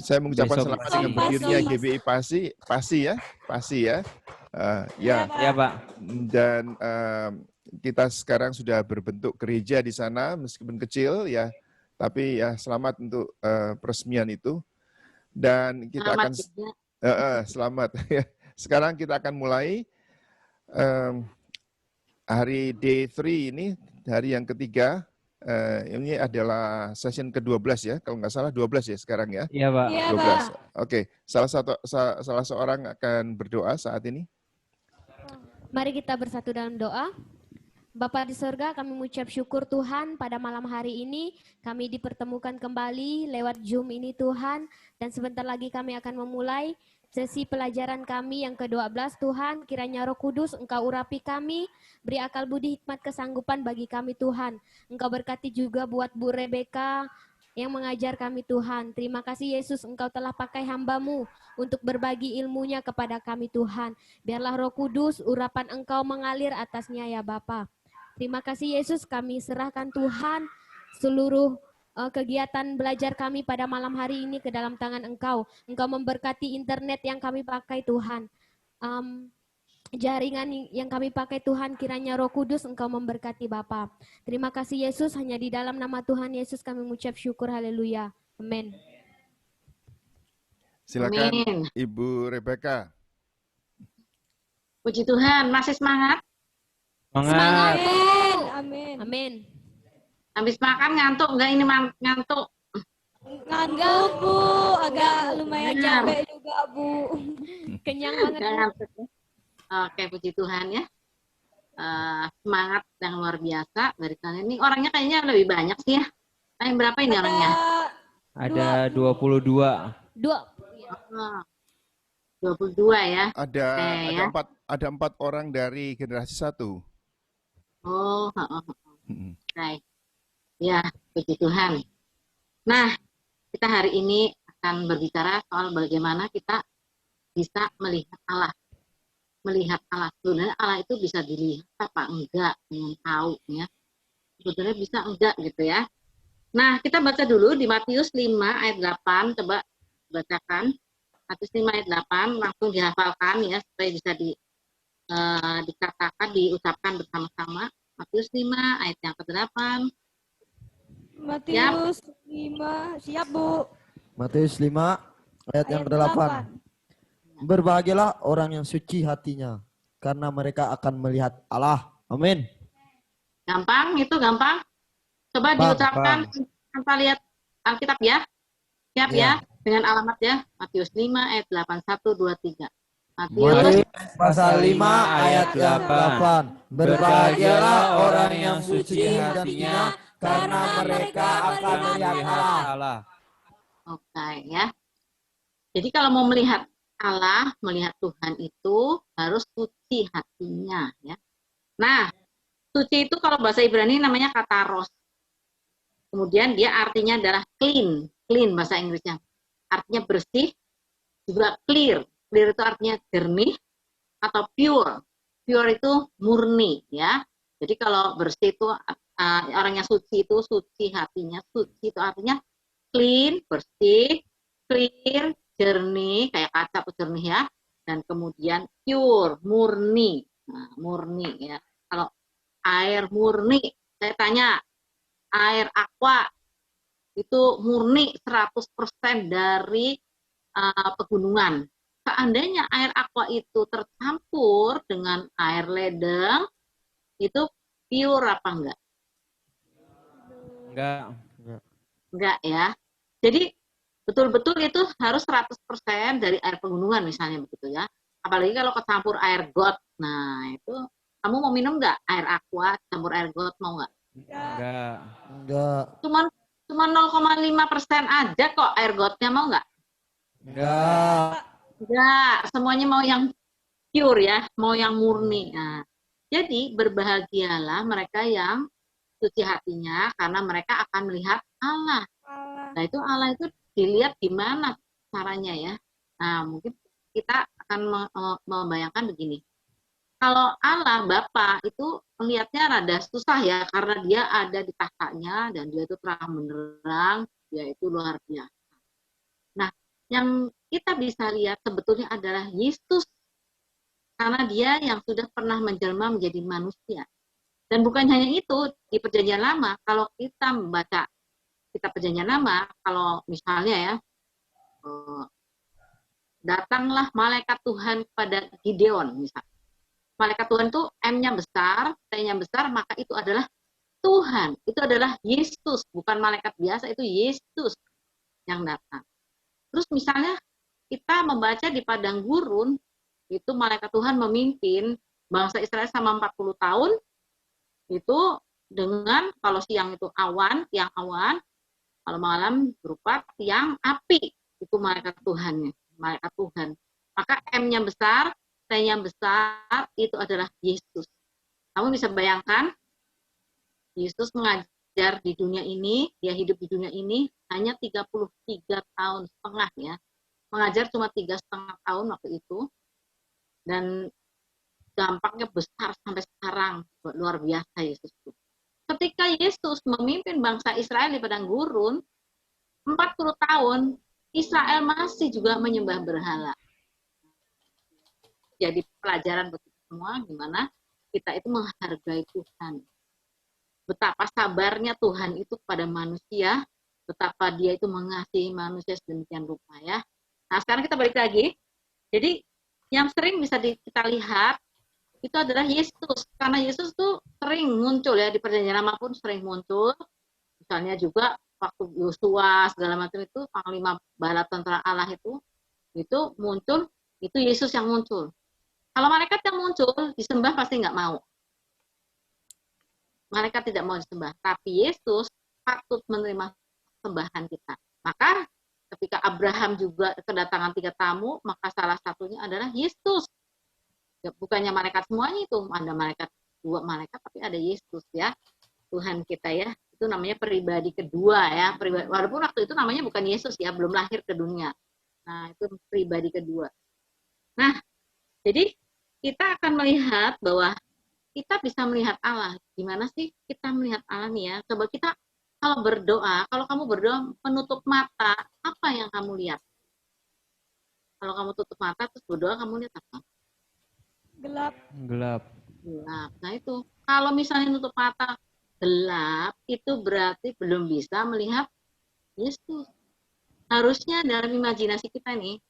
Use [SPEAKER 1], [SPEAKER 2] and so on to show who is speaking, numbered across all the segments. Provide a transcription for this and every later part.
[SPEAKER 1] Saya mengucapkan
[SPEAKER 2] Besok,
[SPEAKER 1] selamat
[SPEAKER 2] Mas.
[SPEAKER 1] dengan berdirinya
[SPEAKER 3] Besok, Mas.
[SPEAKER 1] GBI Pasi ya, Pasi ya.
[SPEAKER 3] Iya,
[SPEAKER 1] Ya,
[SPEAKER 3] Pak.
[SPEAKER 2] Ya, Pak.
[SPEAKER 1] dan kita sekarang sudah berbentuk gereja di sana, meskipun kecil ya, tapi ya selamat untuk peresmian itu. Dan kita
[SPEAKER 4] Selamat
[SPEAKER 1] akan
[SPEAKER 4] juga.
[SPEAKER 1] selamat. Sekarang kita akan mulai hari day 3 ini, hari yang ketiga. Ini adalah session ke-12 ya, kalau nggak salah 12 ya sekarang ya.
[SPEAKER 2] Iya, Pak.
[SPEAKER 3] Iya,
[SPEAKER 1] 12.
[SPEAKER 3] Pak.
[SPEAKER 1] Oke, salah seorang akan berdoa saat ini.
[SPEAKER 5] Mari kita bersatu dalam doa. Bapa di surga, kami mengucap syukur Tuhan pada malam hari ini kami dipertemukan kembali lewat Zoom ini Tuhan, dan sebentar lagi kami akan memulai sesi pelajaran kami yang ke-12 Tuhan. Kiranya Roh Kudus Engkau urapi kami, beri akal budi hikmat kesanggupan bagi kami Tuhan. Engkau berkati juga buat Bu Rebecca yang mengajar kami Tuhan. Terima kasih Yesus, Engkau telah pakai hamba-Mu untuk berbagi ilmunya kepada kami Tuhan. Biarlah Roh Kudus urapan Engkau mengalir atasnya ya Bapa. Terima kasih Yesus, kami serahkan Tuhan seluruh kegiatan belajar kami pada malam hari ini ke dalam tangan Engkau. Engkau memberkati internet yang kami pakai Tuhan. Jaringan yang kami pakai Tuhan, kiranya Roh Kudus Engkau memberkati Bapa. Terima kasih Yesus, hanya di dalam nama Tuhan Yesus kami mengucap syukur, haleluya. Amin.
[SPEAKER 1] Silakan
[SPEAKER 4] Amin.
[SPEAKER 1] Ibu Rebecca.
[SPEAKER 4] Puji Tuhan, masih semangat?
[SPEAKER 2] Semangat.
[SPEAKER 3] Amin. Amin.
[SPEAKER 5] Amin.
[SPEAKER 4] Habis makan ngantuk nggak ini ngantuk?
[SPEAKER 3] Ngantuk, Bu. Agak lumayan capek juga, Bu.
[SPEAKER 5] Kenyang banget.
[SPEAKER 4] Nggak ngantuk ya? Oke, puji Tuhan ya. Semangat yang luar biasa dari kalian. Ini orangnya kayaknya lebih banyak sih ya. Yang berapa ini orangnya?
[SPEAKER 2] Ada 22.
[SPEAKER 5] Dua.
[SPEAKER 4] Oh, 22 ya.
[SPEAKER 1] Ada empat orang dari generasi 1.
[SPEAKER 4] Oh, baik. Ya, puji Tuhan. Nah, kita hari ini akan berbicara soal bagaimana kita bisa melihat Allah. Melihat Allah. Sebenarnya Allah itu bisa dilihat apa enggak dengan tahu ya. Sebetulnya bisa enggak gitu ya. Nah, kita baca dulu di Matius 5 ayat 8, coba bacakan. Matius 5 ayat 8 langsung dihafalkan ya supaya bisa dikatakan, diucapkan bersama-sama. Matius 5 ayat yang ke-8.
[SPEAKER 3] Matius 5, siap Bu.
[SPEAKER 6] Matius 5 ayat yang ke-8. Berbahagialah orang yang suci hatinya, karena mereka akan melihat Allah. Amin.
[SPEAKER 4] Gampang, itu gampang. Coba diucapkan, tanpa lihat Alkitab ya. Siap ya, dengan alamat ya. Matius 5 ayat 8, 1, 2, 3.
[SPEAKER 6] Matius pasal 5 ayat 8. Berbahagialah orang yang suci hatinya, karena mereka akan melihat Allah.
[SPEAKER 4] Oke ya. Jadi kalau mau melihat Allah, melihat Tuhan itu harus suci hatinya ya. Nah, suci itu kalau bahasa Ibrani namanya kataros. Kemudian dia artinya adalah clean bahasa Inggrisnya. Artinya bersih, juga clear. Clear itu artinya jernih atau pure. Pure itu murni ya. Jadi kalau bersih itu orang yang suci itu suci hatinya. Suci itu artinya clean, bersih, clear, jernih, kayak kaca tuh jernih ya. Dan kemudian pure, murni. Nah, murni ya. Kalau air murni, saya tanya, air aqua itu murni 100% dari pegunungan. Seandainya air aqua itu tercampur dengan air ledeng, itu pure apa enggak? Enggak ya. Jadi betul-betul itu harus 100% dari air pegunungan misalnya begitu ya. Apalagi kalau kecampur air got. Nah, itu kamu mau minum enggak air aqua campur air got, mau enggak?
[SPEAKER 6] Enggak.
[SPEAKER 4] Cuma 0,5% aja kok air gotnya, mau enggak? Enggak, semuanya mau yang pure ya, mau yang murni. Nah, jadi berbahagialah mereka yang suci hatinya karena mereka akan melihat Allah. Nah, itu Allah itu dilihat gimana caranya ya. Nah, mungkin kita akan membayangkan begini. Kalau Allah Bapa itu melihatnya rada susah ya, karena dia ada di tahtanya dan dia itu terang benderang, dia itu luar biasa. Nah, yang kita bisa lihat sebetulnya adalah Yesus, karena dia yang sudah pernah menjelma menjadi manusia. Dan bukan hanya itu, di Perjanjian Lama, kalau kita membaca kitab Perjanjian Lama, kalau misalnya ya, datanglah malaikat Tuhan kepada Gideon, misalnya. Malaikat Tuhan itu M-nya besar, T-nya besar, maka itu adalah Tuhan. Itu adalah Yesus, bukan malaikat biasa, itu Yesus yang datang. Terus misalnya kita membaca di padang gurun, itu malaikat Tuhan memimpin bangsa Israel selama 40 tahun, itu dengan kalau siang itu awan, tiang awan, kalau malam berupa tiang api, itu malaikat Tuhannya, malaikat Tuhan. Maka M-nya besar, T-nya besar, itu adalah Yesus. Kamu bisa bayangkan, Yesus mengajar di dunia ini, dia hidup di dunia ini hanya 33 tahun setengah ya. Mengajar cuma 3,5 tahun waktu itu. Dan dampaknya besar sampai sekarang, luar biasa Yesus itu. Ketika Yesus memimpin bangsa Israel di padang gurun, 40 tahun, Israel masih juga menyembah berhala. Jadi pelajaran buat kita semua, gimana kita itu menghargai Tuhan. Betapa sabarnya Tuhan itu kepada manusia, betapa dia itu mengasihi manusia sedemikian rupa ya. Nah sekarang kita balik lagi, jadi yang sering bisa kita lihat, itu adalah Yesus. Karena Yesus tuh sering muncul ya, di Perjanjian Lama pun sering muncul. Misalnya juga waktu Yosua segala macam itu, panglima bala tentara Allah itu muncul, itu Yesus yang muncul. Kalau malaikat yang muncul, disembah pasti nggak mau. Malaikat tidak mau disembah. Tapi Yesus patut menerima sembahan kita. Maka ketika Abraham juga kedatangan 3 tamu, maka salah satunya adalah Yesus. Ya, bukannya malaikat semuanya itu, ada malaikat 2 malaikat, tapi ada Yesus ya, Tuhan kita ya. Itu namanya pribadi kedua ya. Walaupun waktu itu namanya bukan Yesus ya, belum lahir ke dunia. Nah, itu pribadi kedua. Nah, jadi kita akan melihat bahwa kita bisa melihat Allah. Gimana sih kita melihat Allah nih ya? Coba kita kalau berdoa, kalau kamu berdoa menutup mata, apa yang kamu lihat? Kalau kamu tutup mata terus berdoa, kamu lihat apa?
[SPEAKER 3] Gelap.
[SPEAKER 2] Gelap.
[SPEAKER 4] Gelap. Nah itu, kalau misalnya nutup mata gelap, itu berarti belum bisa melihat Yesus. Harusnya dalam imajinasi kita nih,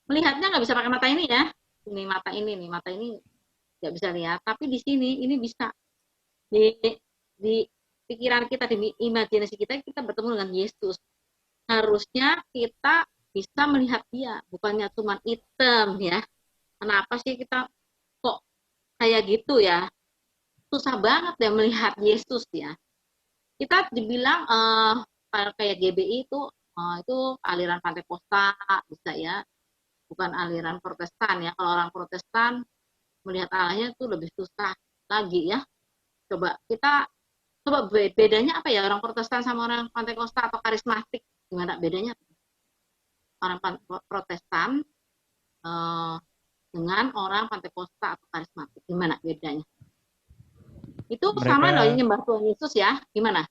[SPEAKER 4] melihatnya nggak bisa pakai mata ini ya. Ini mata ini nih, mata ini nggak bisa lihat. Tapi di sini, ini bisa. Di pikiran kita, di imajinasi kita bertemu dengan Yesus. Harusnya kita bisa melihat dia, bukannya cuma hitam ya. Kenapa sih kita kok kayak gitu ya? Susah banget ya melihat Yesus ya. Kita dibilang kayak GBI itu aliran Pantekosta bisa ya, bukan aliran Protestan ya. Kalau orang Protestan melihat Allahnya itu lebih susah lagi ya. Coba bedanya apa ya orang Protestan sama orang Pantekosta atau karismatik, gimana bedanya? Orang Protestan dengan orang Pantekosta atau karismatik, gimana bedanya? Itu sama loh, nyembah Tuhan Yesus ya, gimana?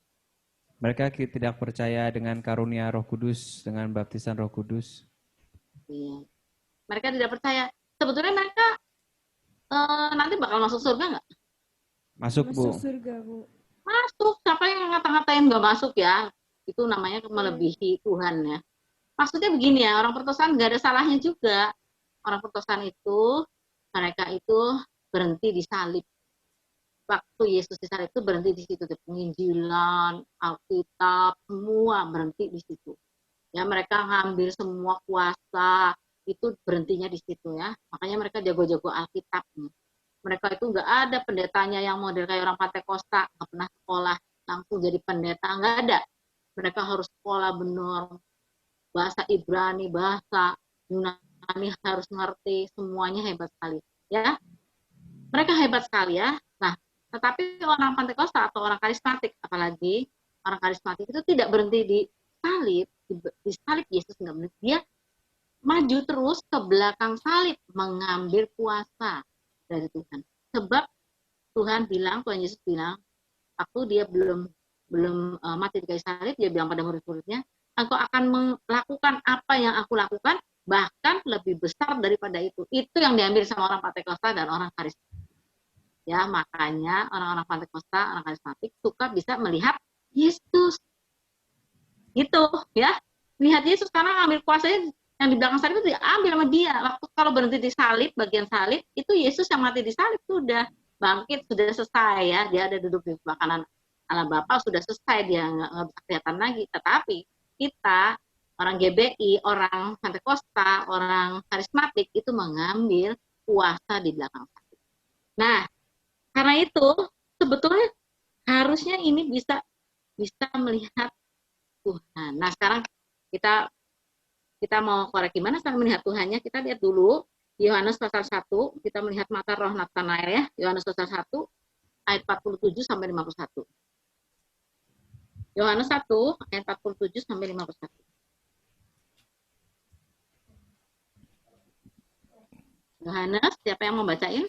[SPEAKER 2] Mereka tidak percaya dengan karunia Roh Kudus, dengan baptisan Roh Kudus.
[SPEAKER 4] Iya. Mereka tidak percaya. Sebetulnya mereka nanti bakal masuk surga nggak?
[SPEAKER 2] Masuk, Bu.
[SPEAKER 3] Masuk surga, Bu.
[SPEAKER 4] Masuk. Siapa yang ngata-ngatain nggak masuk ya? Itu namanya melebihi Tuhan ya. Maksudnya begini ya, orang Protestan nggak ada salahnya juga. Orang Protestan itu, mereka itu berhenti di salib. Waktu Yesus disalib itu berhenti di situ. Penginjilan, Alkitab, semua berhenti di situ. Ya, mereka ngambil semua kuasa, itu berhentinya di situ ya. Makanya mereka jago-jago Alkitab. Mereka itu nggak ada pendetanya yang model kayak orang Pantekosta, nggak pernah sekolah, langsung jadi pendeta, nggak ada. Mereka harus sekolah benar, bahasa Ibrani, bahasa Yunani harus ngerti, semuanya hebat sekali. Ya, mereka hebat sekali ya. Nah, tetapi orang Pantekosta atau orang karismatik, apalagi orang karismatik itu tidak berhenti di salib Yesus nggak berhenti. Dia maju terus ke belakang salib, mengambil kuasa dari Tuhan. Sebab Tuhan Yesus bilang, waktu dia belum mati di kayu salib, dia bilang pada murid-muridnya, engkau akan melakukan apa yang aku lakukan, bahkan lebih besar daripada itu. Itu yang diambil sama orang Pantekosta dan orang karismatik. Ya, makanya orang-orang Pantekosta, orang karismatik suka bisa melihat Yesus. Gitu, ya. Lihat Yesus karena ambil kuasanya yang di belakang salib itu diambil sama dia. Waktu kalau berhenti di salib, bagian salib, itu Yesus yang mati di salib sudah bangkit, sudah selesai ya. Dia ada duduk di sebelah kanan Allah Bapa, sudah selesai, dia nggak bisa kelihatan lagi. Tetapi kita, orang GBI, orang Pantekosta, orang karismatik, itu mengambil kuasa di belakang salib. Nah, karena itu sebetulnya harusnya ini bisa melihat Tuhan. Nah, sekarang kita mau korek gimana cara melihat Tuhannya. Kita lihat dulu Yohanes pasal 1, kita melihat mata roh Natanael ya. Yohanes pasal 1 ayat 47 sampai 51. Yohanes 1 ayat 47 sampai 51. Yohanes, siapa yang mau bacain?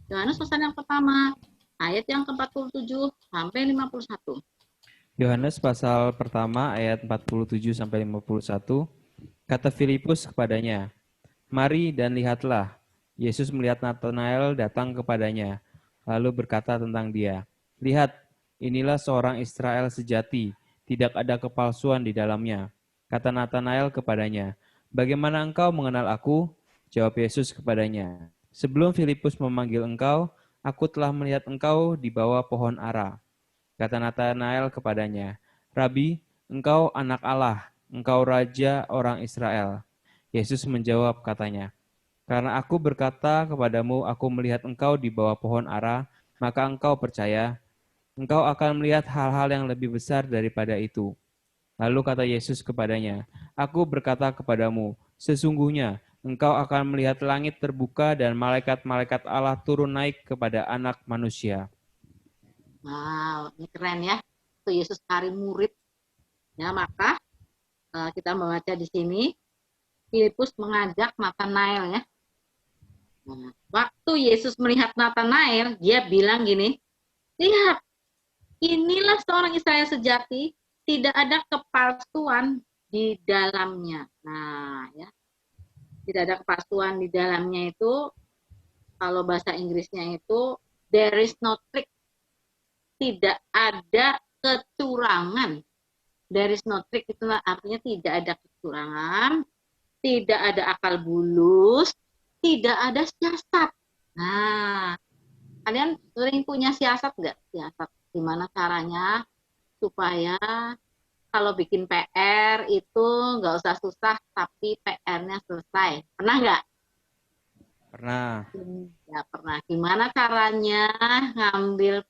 [SPEAKER 4] Yohanes pasal yang pertama, ayat yang ke-47 sampai 51.
[SPEAKER 2] Yohanes pasal pertama ayat 47 sampai 51. Kata Filipus kepadanya, "Mari dan lihatlah." Yesus melihat Natanael datang kepadanya, lalu berkata tentang dia, "Lihat, inilah seorang Israel sejati, tidak ada kepalsuan di dalamnya." Kata Natanael kepadanya, "Bagaimana engkau mengenal aku?" Jawab Yesus kepadanya, "Sebelum Filipus memanggil engkau, aku telah melihat engkau di bawah pohon ara." Kata Natanael kepadanya, "Rabi, engkau anak Allah, engkau raja orang Israel." Yesus menjawab katanya, "Karena aku berkata kepadamu, aku melihat engkau di bawah pohon ara, maka engkau percaya. Engkau akan melihat hal-hal yang lebih besar daripada itu." Lalu kata Yesus kepadanya, "Aku berkata kepadamu, sesungguhnya engkau akan melihat langit terbuka dan malaikat-malaikat Allah turun naik kepada anak manusia."
[SPEAKER 4] Wow, ini keren ya. Itu Yesus cari murid. Ya, maka kita membaca di sini, Filipus mengajak Natanael ya. Nah, waktu Yesus melihat Natanael, dia bilang gini, "Lihat, inilah seorang Israel sejati, tidak ada kepalsuan di dalamnya." Nah, ya. Tidak ada kepalsuan di dalamnya itu, kalau bahasa Inggrisnya itu, there is no trick. Tidak ada kecurangan. There is no trick itu artinya tidak ada kecurangan, tidak ada akal bulus, tidak ada siasat. Nah, kalian sering punya siasat nggak? Siasat gimana caranya supaya kalau bikin PR itu nggak usah susah, tapi PR-nya selesai. Pernah nggak?
[SPEAKER 2] Pernah.
[SPEAKER 4] Ya pernah. Gimana caranya ngambil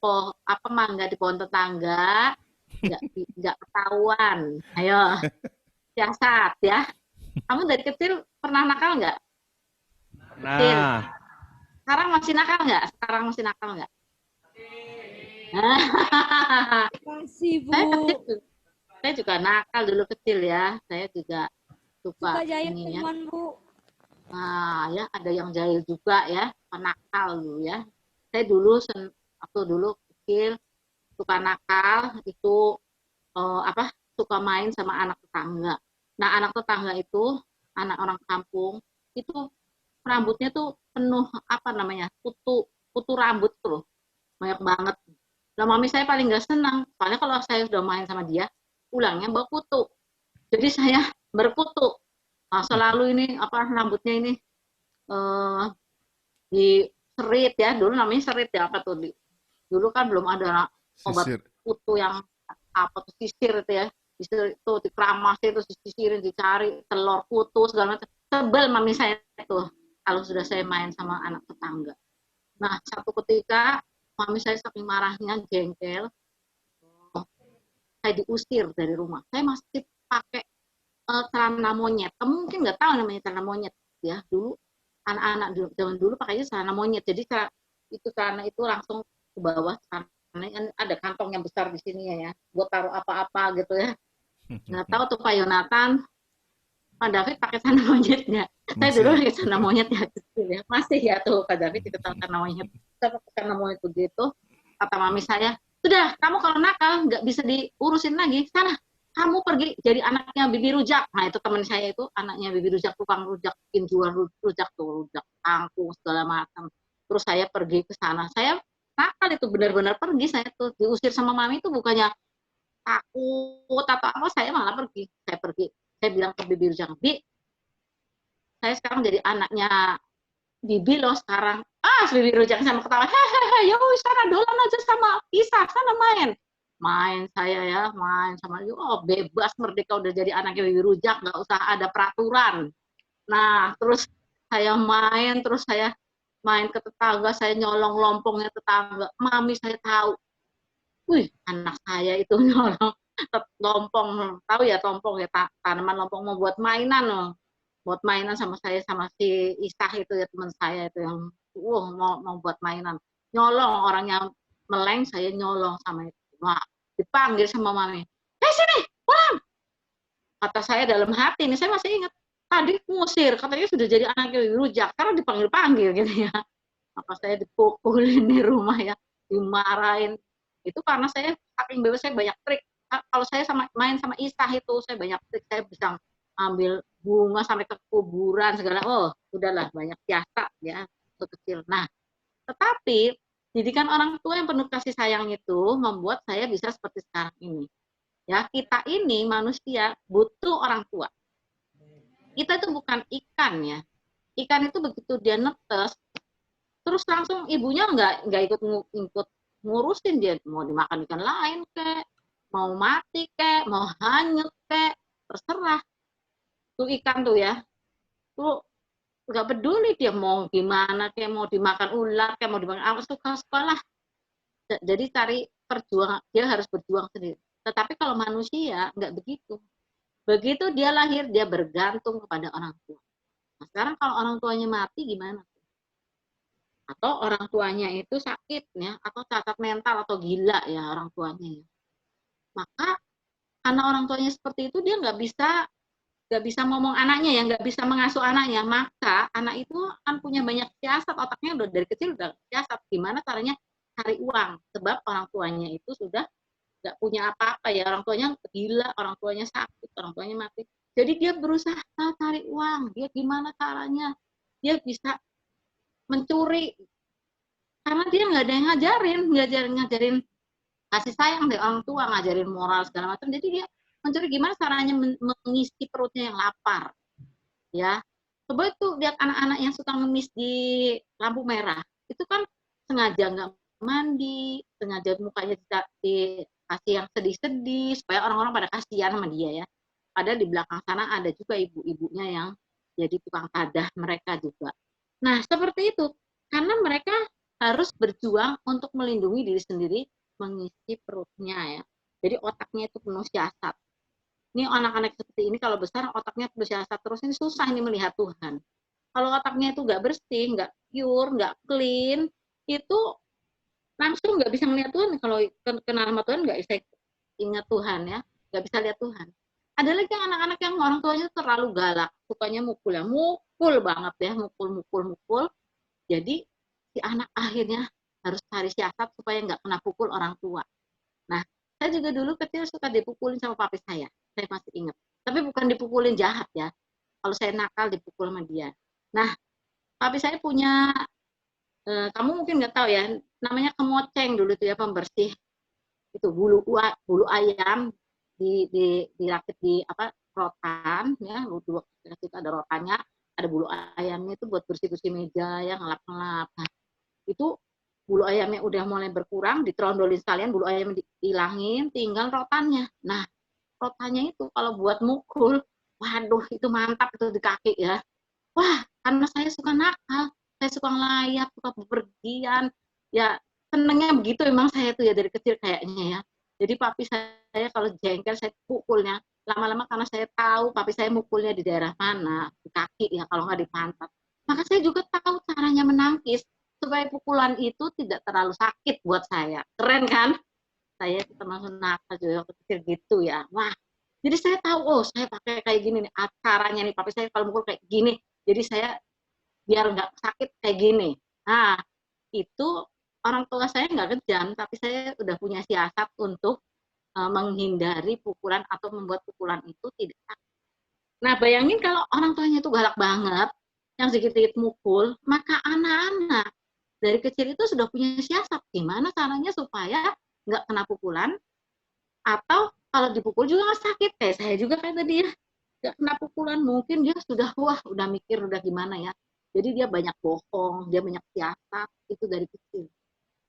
[SPEAKER 4] mangga di pohon tetangga nggak ketahuan? Ayo, siasat ya. Kamu dari kecil pernah nakal nggak? Kecil.
[SPEAKER 2] Nah,
[SPEAKER 4] Sekarang masih nakal nggak?
[SPEAKER 3] Masih, Bu.
[SPEAKER 4] Saya juga nakal dulu kecil ya. Saya juga
[SPEAKER 3] Suka
[SPEAKER 4] suka
[SPEAKER 3] jahit
[SPEAKER 4] ini ya.
[SPEAKER 3] teman, Bu.
[SPEAKER 4] Nah, ya ada yang jahil juga ya, nakal dulu ya. Saya dulu waktu dulu kecil suka nakal itu suka main sama anak tetangga. Nah, anak tetangga itu anak orang kampung itu rambutnya tuh penuh kutu rambut tuh banyak banget. Nah, mami saya paling nggak senang, soalnya kalau saya sudah main sama dia, pulangnya bawa kutu. Jadi saya berkutu. Nah, selalu ini rambutnya ini diserit ya, dulu namanya serit ya dulu kan belum ada obat
[SPEAKER 1] Sisir.
[SPEAKER 4] kutu yang sisir itu ya, sisir itu dikeramas itu disisirin, dicari telur kutu segala macam. Sebel mami saya itu kalau sudah saya main sama anak tetangga. Nah, satu ketika mami saya saking marahnya jengkel, saya diusir dari rumah. Saya masih pakai celana monyet. Kamu mungkin nggak tahu namanya celana monyet ya. Dulu anak-anak zaman dulu pakainya celana monyet. Jadi celana itu langsung ke bawah. Celana ada kantong yang besar di sini ya. Buat taruh apa-apa gitu ya. Nggak tahu tuh Pak Yonatan, Pak David pakai celana monyet nggak? Saya dulu pakai celana monyet ya. Masih ya tuh Pak David kita tahu celana monyet. Saya pakai celana monyet begitu. Kata mami saya, "Sudah, kamu kalau nakal nggak bisa diurusin lagi. Sana kamu pergi jadi anaknya Bibi Rujak. Nah itu teman saya itu anaknya Bibi Rujak, tukang rujak, bikin jual rujak tuh, rujak kangkung segala macam. Terus saya pergi ke sana, saya nakal itu, benar-benar pergi saya tuh, diusir sama mami itu bukannya takut atau apa, saya malah pergi. Saya bilang ke Bibi Rujak, Bi, saya sekarang jadi anaknya Bibi loh sekarang. Bibi Rujak sama ketawa, hehehe, ya wis sana dolan aja sama Isa, sana main saya ya, main sama, bebas merdeka, udah jadi anaknya Bibi Rujak, nggak usah ada peraturan. Nah terus saya main ke tetangga, saya nyolong lompongnya tetangga, mami saya tahu, wih anak saya itu nyolong lompong, tahu ya lompong ya, tanaman lompong, mau buat mainan sama saya, sama si Isah itu ya, teman saya itu yang mau buat mainan, nyolong, orangnya meleng, saya nyolong sama itu. Wah, dipanggil sama mami, sini pulang, kata saya dalam hati ini, saya masih ingat, tadi ngusir, katanya sudah jadi anaknya Bibi Rujak, karena dipanggil-panggil gitu ya. Maka saya dipukulin di rumah ya, dimarahin. Itu karena saya saking bebas, saya banyak trik. Kalau saya main sama Isah itu, saya banyak trik, saya bisa ambil bunga sampai ke kuburan segala. Oh, udahlah, banyak siasat ya, waktu kecil. Nah, tetapi didikan orang tua yang penuh kasih sayang itu membuat saya bisa seperti sekarang ini. Ya, kita ini manusia butuh orang tua. Kita itu bukan ikan ya. Ikan itu begitu dia netes, terus langsung ibunya nggak ikut ngurusin, dia mau dimakan ikan lain kek, mau mati kek, mau hanyut kek, terserah. Tuh ikan tuh ya, tuh nggak peduli dia mau gimana kek, mau dimakan ular kek, mau dimakan apa, suka-suka lah. Jadi cari perjuangan, dia harus berjuang sendiri. Tetapi kalau manusia nggak begitu. Begitu dia lahir, dia bergantung kepada orang tua. Nah, sekarang kalau orang tuanya mati gimana? Atau orang tuanya itu sakit ya, atau cacat mental atau gila ya orang tuanya ya. Maka karena orang tuanya seperti itu, dia nggak bisa ngomong anaknya ya, nggak bisa mengasuh anaknya. Maka anak itu kan punya banyak siasat, otaknya udah dari kecil udah siasat gimana caranya cari uang, sebab orang tuanya itu sudah nggak punya apa-apa ya, orang tuanya gila, orang tuanya sakit, orang tuanya mati. Jadi dia berusaha cari uang, dia gimana caranya dia bisa mencuri, karena dia nggak ada yang ngajarin kasih sayang dari orang tua, ngajarin moral segala macam. Jadi dia mencuri gimana caranya mengisi perutnya yang lapar. Ya, coba itu lihat anak-anak yang suka ngemis di lampu merah, itu kan sengaja nggak mandi, sengaja mukanya dikasih yang sedih-sedih supaya orang-orang pada kasihan sama dia ya. Padahal di belakang sana ada juga ibu-ibunya yang jadi tukang tadah mereka juga. Nah, seperti itu. Karena mereka harus berjuang untuk melindungi diri sendiri, mengisi perutnya ya. Jadi otaknya itu penuh siasat. Ini anak-anak seperti ini kalau besar otaknya penuh siasat terus, ini susah ini melihat Tuhan. Kalau otaknya itu nggak bersih, nggak pure, nggak clean, itu langsung nggak bisa melihat Tuhan. Kalau kenal sama Tuhan nggak bisa ingat Tuhan ya, nggak bisa lihat Tuhan. Ada lagi anak-anak yang orang tuanya terlalu galak, sukanya mukul ya, mukul banget ya, mukul. Jadi si anak akhirnya harus cari siasat supaya nggak kena pukul orang tua. Nah, saya juga dulu kecil suka dipukulin sama papi saya masih ingat. Tapi bukan dipukulin jahat ya. Kalau saya nakal dipukul sama dia. Nah, papi saya punya, kamu mungkin nggak tahu ya, namanya kemoceng dulu itu ya, pembersih itu bulu ayam dirakit di rotan ya, dulu itu ada rotannya, ada bulu ayamnya itu buat bersih-bersih meja ya, ngelap-ngelap. Nah, itu bulu ayamnya udah mulai berkurang, ditrondolin sekalian, bulu ayamnya dihilangin, tinggal rotannya. Nah, rotannya itu kalau buat mukul, waduh itu mantap itu di kaki ya. Wah, karena saya suka nakal, saya suka ngelayap, suka bepergian, ya senengnya begitu memang saya tuh ya dari kecil kayaknya ya. Jadi papi saya kalau jengkel saya pukulnya, lama-lama karena saya tahu papi saya mukulnya di daerah mana, di kaki ya kalau nggak di pantat. Maka saya juga tahu caranya menangkis supaya pukulan itu tidak terlalu sakit buat saya. Keren kan? Saya termasuk nakal juga kecil gitu ya. Wah, jadi saya tahu, oh saya pakai kayak gini nih, caranya nih papi saya kalau mukul kayak gini. Jadi saya biar nggak sakit kayak gini. Nah, itu orang tua saya nggak kejam, tapi saya udah punya siasat untuk menghindari pukulan atau membuat pukulan itu tidak sakit. Nah, bayangin kalau orang tuanya itu galak banget, yang sedikit-sedikit mukul, maka anak-anak dari kecil itu sudah punya siasat gimana caranya supaya nggak kena pukulan, atau kalau dipukul juga nggak sakit. Kayak saya juga kayak tadi ya, nggak kena pukulan, mungkin dia sudah udah mikir udah gimana ya. Jadi dia banyak bohong, dia banyak siasat itu dari kecil.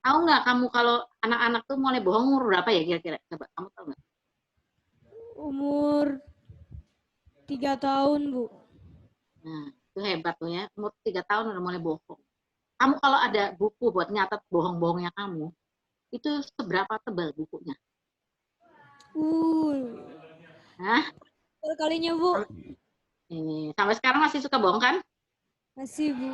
[SPEAKER 4] Tahu nggak kamu kalau anak-anak tuh mulai bohong umur berapa ya kira-kira? Coba kamu tahu nggak?
[SPEAKER 3] Umur 3 tahun, Bu.
[SPEAKER 4] Nah, itu hebat tuh ya. Umur 3 tahun udah mulai bohong. Kamu kalau ada buku buat nyatet bohong-bohongnya kamu, itu seberapa tebal bukunya? Hah?
[SPEAKER 3] Kalinya, Bu.
[SPEAKER 4] Ini sampai sekarang masih suka bohong kan?
[SPEAKER 3] Masih, Bu.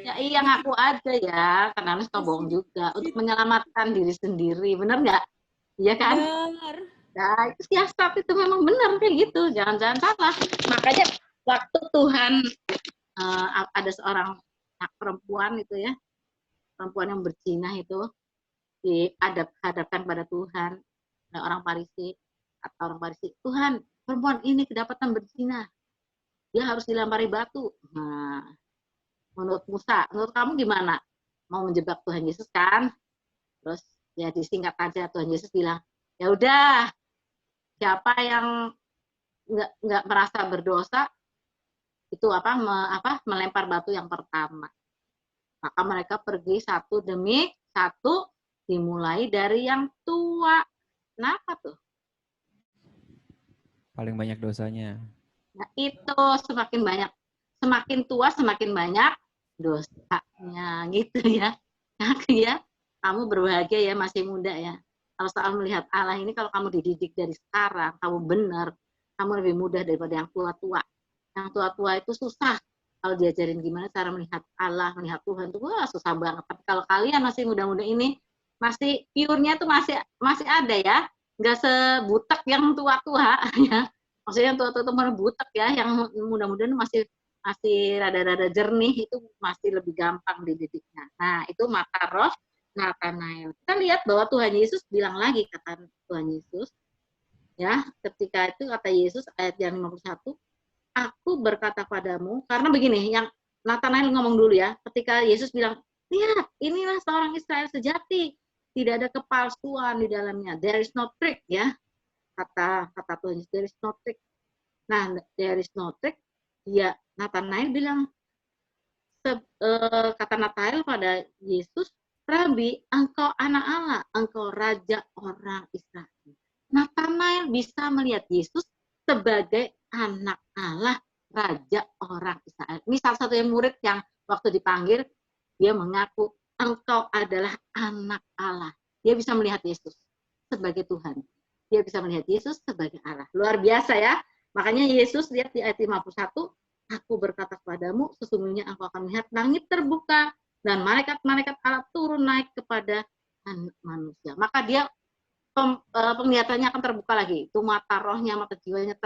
[SPEAKER 4] Ya iya, ngaku aja ya, karena suka bohong juga untuk menyelamatkan diri sendiri, bener nggak? Iya kan?
[SPEAKER 3] Benar.
[SPEAKER 4] Nah, itu siasat itu memang benar kayak gitu, jangan-jangan salah. Makanya waktu Tuhan ada seorang perempuan itu ya, perempuan yang berzina itu dihadapkan pada Tuhan, oleh orang Farisi atau orang Farisi, Tuhan, perempuan ini kedapatan berzina, dia harus dilempari batu. Nah, menurut Musa, menurut kamu gimana? Mau menjebak Tuhan Yesus kan? Terus ya disingkat aja Tuhan Yesus bilang, ya udah, siapa yang nggak merasa berdosa itu melempar batu yang pertama. Maka mereka pergi satu demi satu, dimulai dari yang tua. Kenapa tuh?
[SPEAKER 2] Paling banyak dosanya.
[SPEAKER 4] Nah itu semakin tua semakin banyak dosanya gitu ya. Ya, kamu berbahagia ya masih muda ya. Kalau soal melihat Allah ini, kalau kamu dididik dari sekarang, kamu benar, kamu lebih mudah daripada yang tua-tua. Yang tua-tua itu susah. Kalau diajarin gimana cara melihat Allah, melihat Tuhan, itu susah banget. Tapi kalau kalian masih muda-muda ini, masih pure-nya tuh masih ada ya. Nggak sebutek yang tua-tua ya. Maksudnya yang tua-tua itu butek ya, yang muda-muda masih rada-rada jernih, itu masih lebih gampang dididiknya. Nah, itu mata roh Nathanael. Kita lihat bahwa Tuhan Yesus bilang lagi, kata Tuhan Yesus, ya, ketika itu kata Yesus ayat yang 51, aku berkata padamu, karena begini, yang Nathanael ngomong dulu ya, ketika Yesus bilang, lihat, inilah seorang Israel sejati, tidak ada kepalsuan di dalamnya, there is no trick ya, kata Tuhan Yesus, there is no trick. Nah, there is no trick, ya Nathanael bilang, kata Nathanael pada Yesus, Rabi, engkau anak Allah, engkau raja orang Israel. Nathanael bisa melihat Yesus sebagai anak Allah, raja orang Israel. Ini salah satu murid yang waktu dipanggil, dia mengaku, engkau adalah anak Allah. Dia bisa melihat Yesus sebagai Tuhan. Dia bisa melihat Yesus sebagai Allah. Luar biasa ya. Makanya Yesus lihat di ayat 51, aku berkata kepadamu, sesungguhnya engkau akan melihat langit terbuka, dan malaikat-malaikat Allah turun naik kepada anak manusia. Maka dia penglihatannya akan terbuka lagi. Itu mata rohnya, mata jiwanya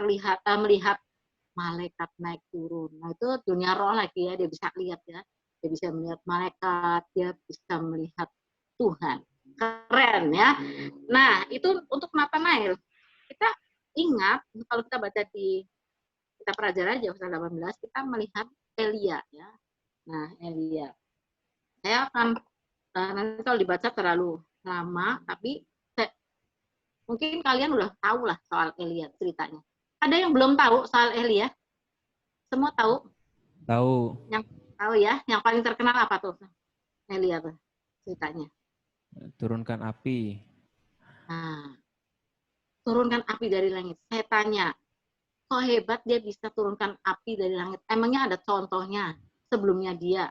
[SPEAKER 4] melihat malaikat naik turun. Nah itu dunia roh lagi ya, dia bisa lihat ya. Dia bisa melihat malaikat, dia bisa melihat Tuhan. Keren ya. Nah itu untuk Nathanael. Kita ingat, kalau kita baca kita pelajari aja pasal 18, kita melihat Elia ya. Nah Elia. Saya akan nanti kalau dibaca terlalu lama, tapi mungkin kalian udah tahu lah soal Elia ceritanya. Ada yang belum tahu soal Elia? Semua tahu?
[SPEAKER 2] Tahu.
[SPEAKER 4] Yang tahu ya, yang paling terkenal apa tuh Elia tuh ceritanya?
[SPEAKER 2] Turunkan api.
[SPEAKER 4] Nah, turunkan api dari langit. Saya tanya, kok hebat dia bisa turunkan api dari langit? Emangnya ada contohnya sebelumnya dia?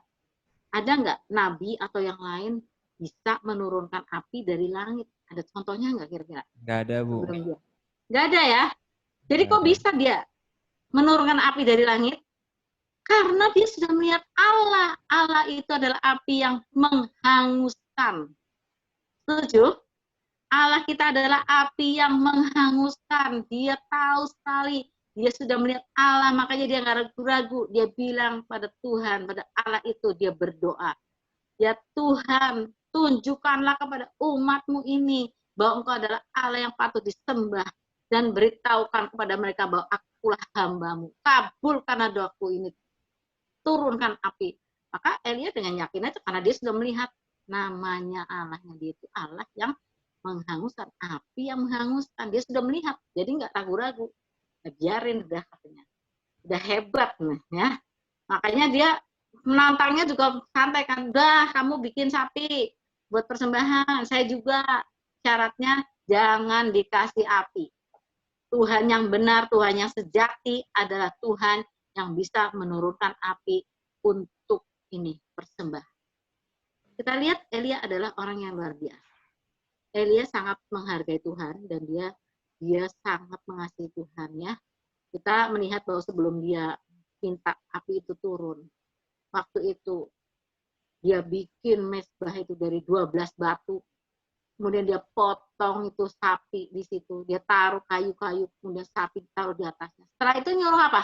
[SPEAKER 4] Ada nggak nabi atau yang lain bisa menurunkan api dari langit? Ada contohnya nggak kira-kira?
[SPEAKER 2] Nggak ada, Bu.
[SPEAKER 4] Nggak ada ya? Jadi kok bisa dia menurunkan api dari langit? Karena dia sudah melihat Allah. Allah itu adalah api yang menghanguskan. Setuju? Allah kita adalah api yang menghanguskan. Dia tahu sekali. Dia sudah melihat Allah, makanya dia nggak ragu-ragu. Dia bilang pada Tuhan, pada Allah itu, dia berdoa. Ya Tuhan, tunjukkanlah kepada umatmu ini bahwa engkau adalah Allah yang patut disembah, dan beritahukan kepada mereka bahwa akulah hambamu. Kabulkanlah doaku ini, turunkan api. Maka Elia dengan yakin aja, karena dia sudah melihat namanya Allahnya, dia itu Allah yang menghanguskan, api yang menghanguskan. Dia sudah melihat, jadi nggak ragu-ragu. Biarin udah katanya, udah hebat nih ya. Makanya dia menantangnya juga santai kan, udah kamu bikin sapi buat persembahan, saya juga, syaratnya jangan dikasih api. Tuhan yang benar, Tuhan yang sejati adalah Tuhan yang bisa menurunkan api untuk ini persembahan. Kita lihat Elia adalah orang yang luar biasa. Elia sangat menghargai Tuhan dan dia sangat mengasihi Tuhan ya. Kita melihat bahwa sebelum dia minta api itu turun, waktu itu dia bikin mezbah itu dari 12 batu. Kemudian dia potong itu sapi di situ, dia taruh kayu-kayu, kemudian sapi ditaruh di atasnya. Setelah itu nyuruh apa?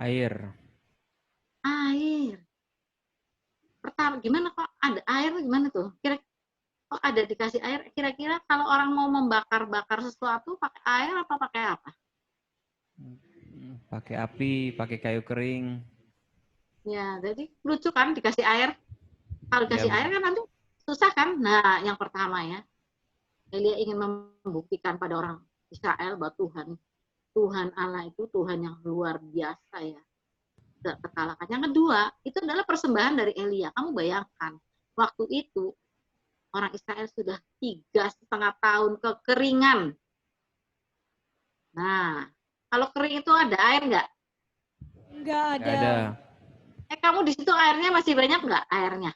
[SPEAKER 2] Air.
[SPEAKER 4] Air. Pertama, gimana kok ada air? Gimana tuh? Kira-kira kok ada dikasih air? Kira-kira kalau orang mau membakar-bakar sesuatu pakai air apa pakai apa?
[SPEAKER 2] Pakai api, pakai kayu kering.
[SPEAKER 4] Ya, jadi lucu kan dikasih air. Kalau dikasih
[SPEAKER 2] Ya,
[SPEAKER 4] air kan nanti susah kan? Nah, yang pertama ya, Elia ingin membuktikan pada orang Israel bahwa Tuhan Allah itu Tuhan yang luar biasa ya. Tidak terkalahkan. Yang kedua, itu adalah persembahan dari Elia. Kamu bayangkan, waktu itu orang Israel sudah 3,5 tahun kekeringan. Nah, kalau kering itu ada air nggak?
[SPEAKER 3] Enggak
[SPEAKER 2] nggak
[SPEAKER 3] ada.
[SPEAKER 2] ada.
[SPEAKER 4] Kamu di situ airnya masih banyak nggak airnya?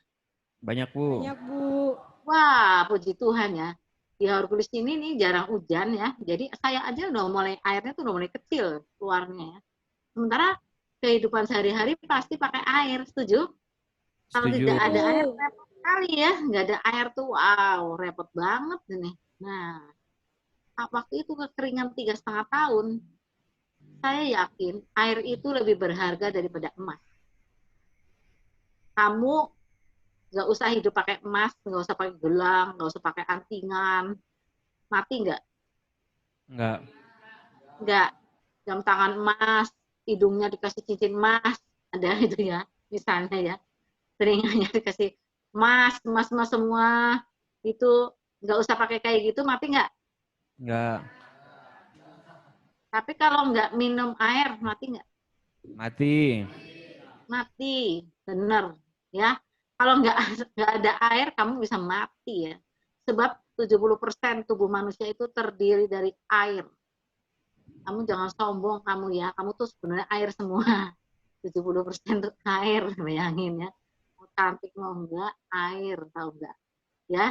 [SPEAKER 2] Banyak, Bu.
[SPEAKER 3] Banyak, Bu.
[SPEAKER 4] Wah, puji Tuhan ya. Di Hercules ini nih jarang hujan ya. Jadi saya aja udah mulai, airnya tuh udah mulai kecil keluarnya ya. Sementara kehidupan sehari-hari pasti pakai air, setuju? Kalau
[SPEAKER 2] Setuju.
[SPEAKER 4] tidak ada air, repot sekali ya. Nggak ada air tuh, wow, repot banget ini. Nah, waktu itu kekeringan 3,5 tahun, saya yakin air itu lebih berharga daripada emas. Kamu nggak usah hidup pakai emas, nggak usah pakai gelang, nggak usah pakai antingan. Mati nggak?
[SPEAKER 2] Nggak.
[SPEAKER 4] Nggak. Jam tangan emas, hidungnya dikasih cincin emas, ada itu ya, misalnya ya. Telinganya dikasih emas semua, itu nggak usah pakai kayak gitu, mati nggak?
[SPEAKER 2] Nggak.
[SPEAKER 4] Tapi kalau nggak minum air, mati nggak?
[SPEAKER 2] Mati.
[SPEAKER 4] Mati, bener ya. Kalau nggak ada air, kamu bisa mati ya. Sebab 70% tubuh manusia itu terdiri dari air. Kamu jangan sombong kamu ya, kamu tuh sebenarnya air semua. 70% itu air, bayangin ya. Mau cantik mau enggak, air, tahu enggak? Ya.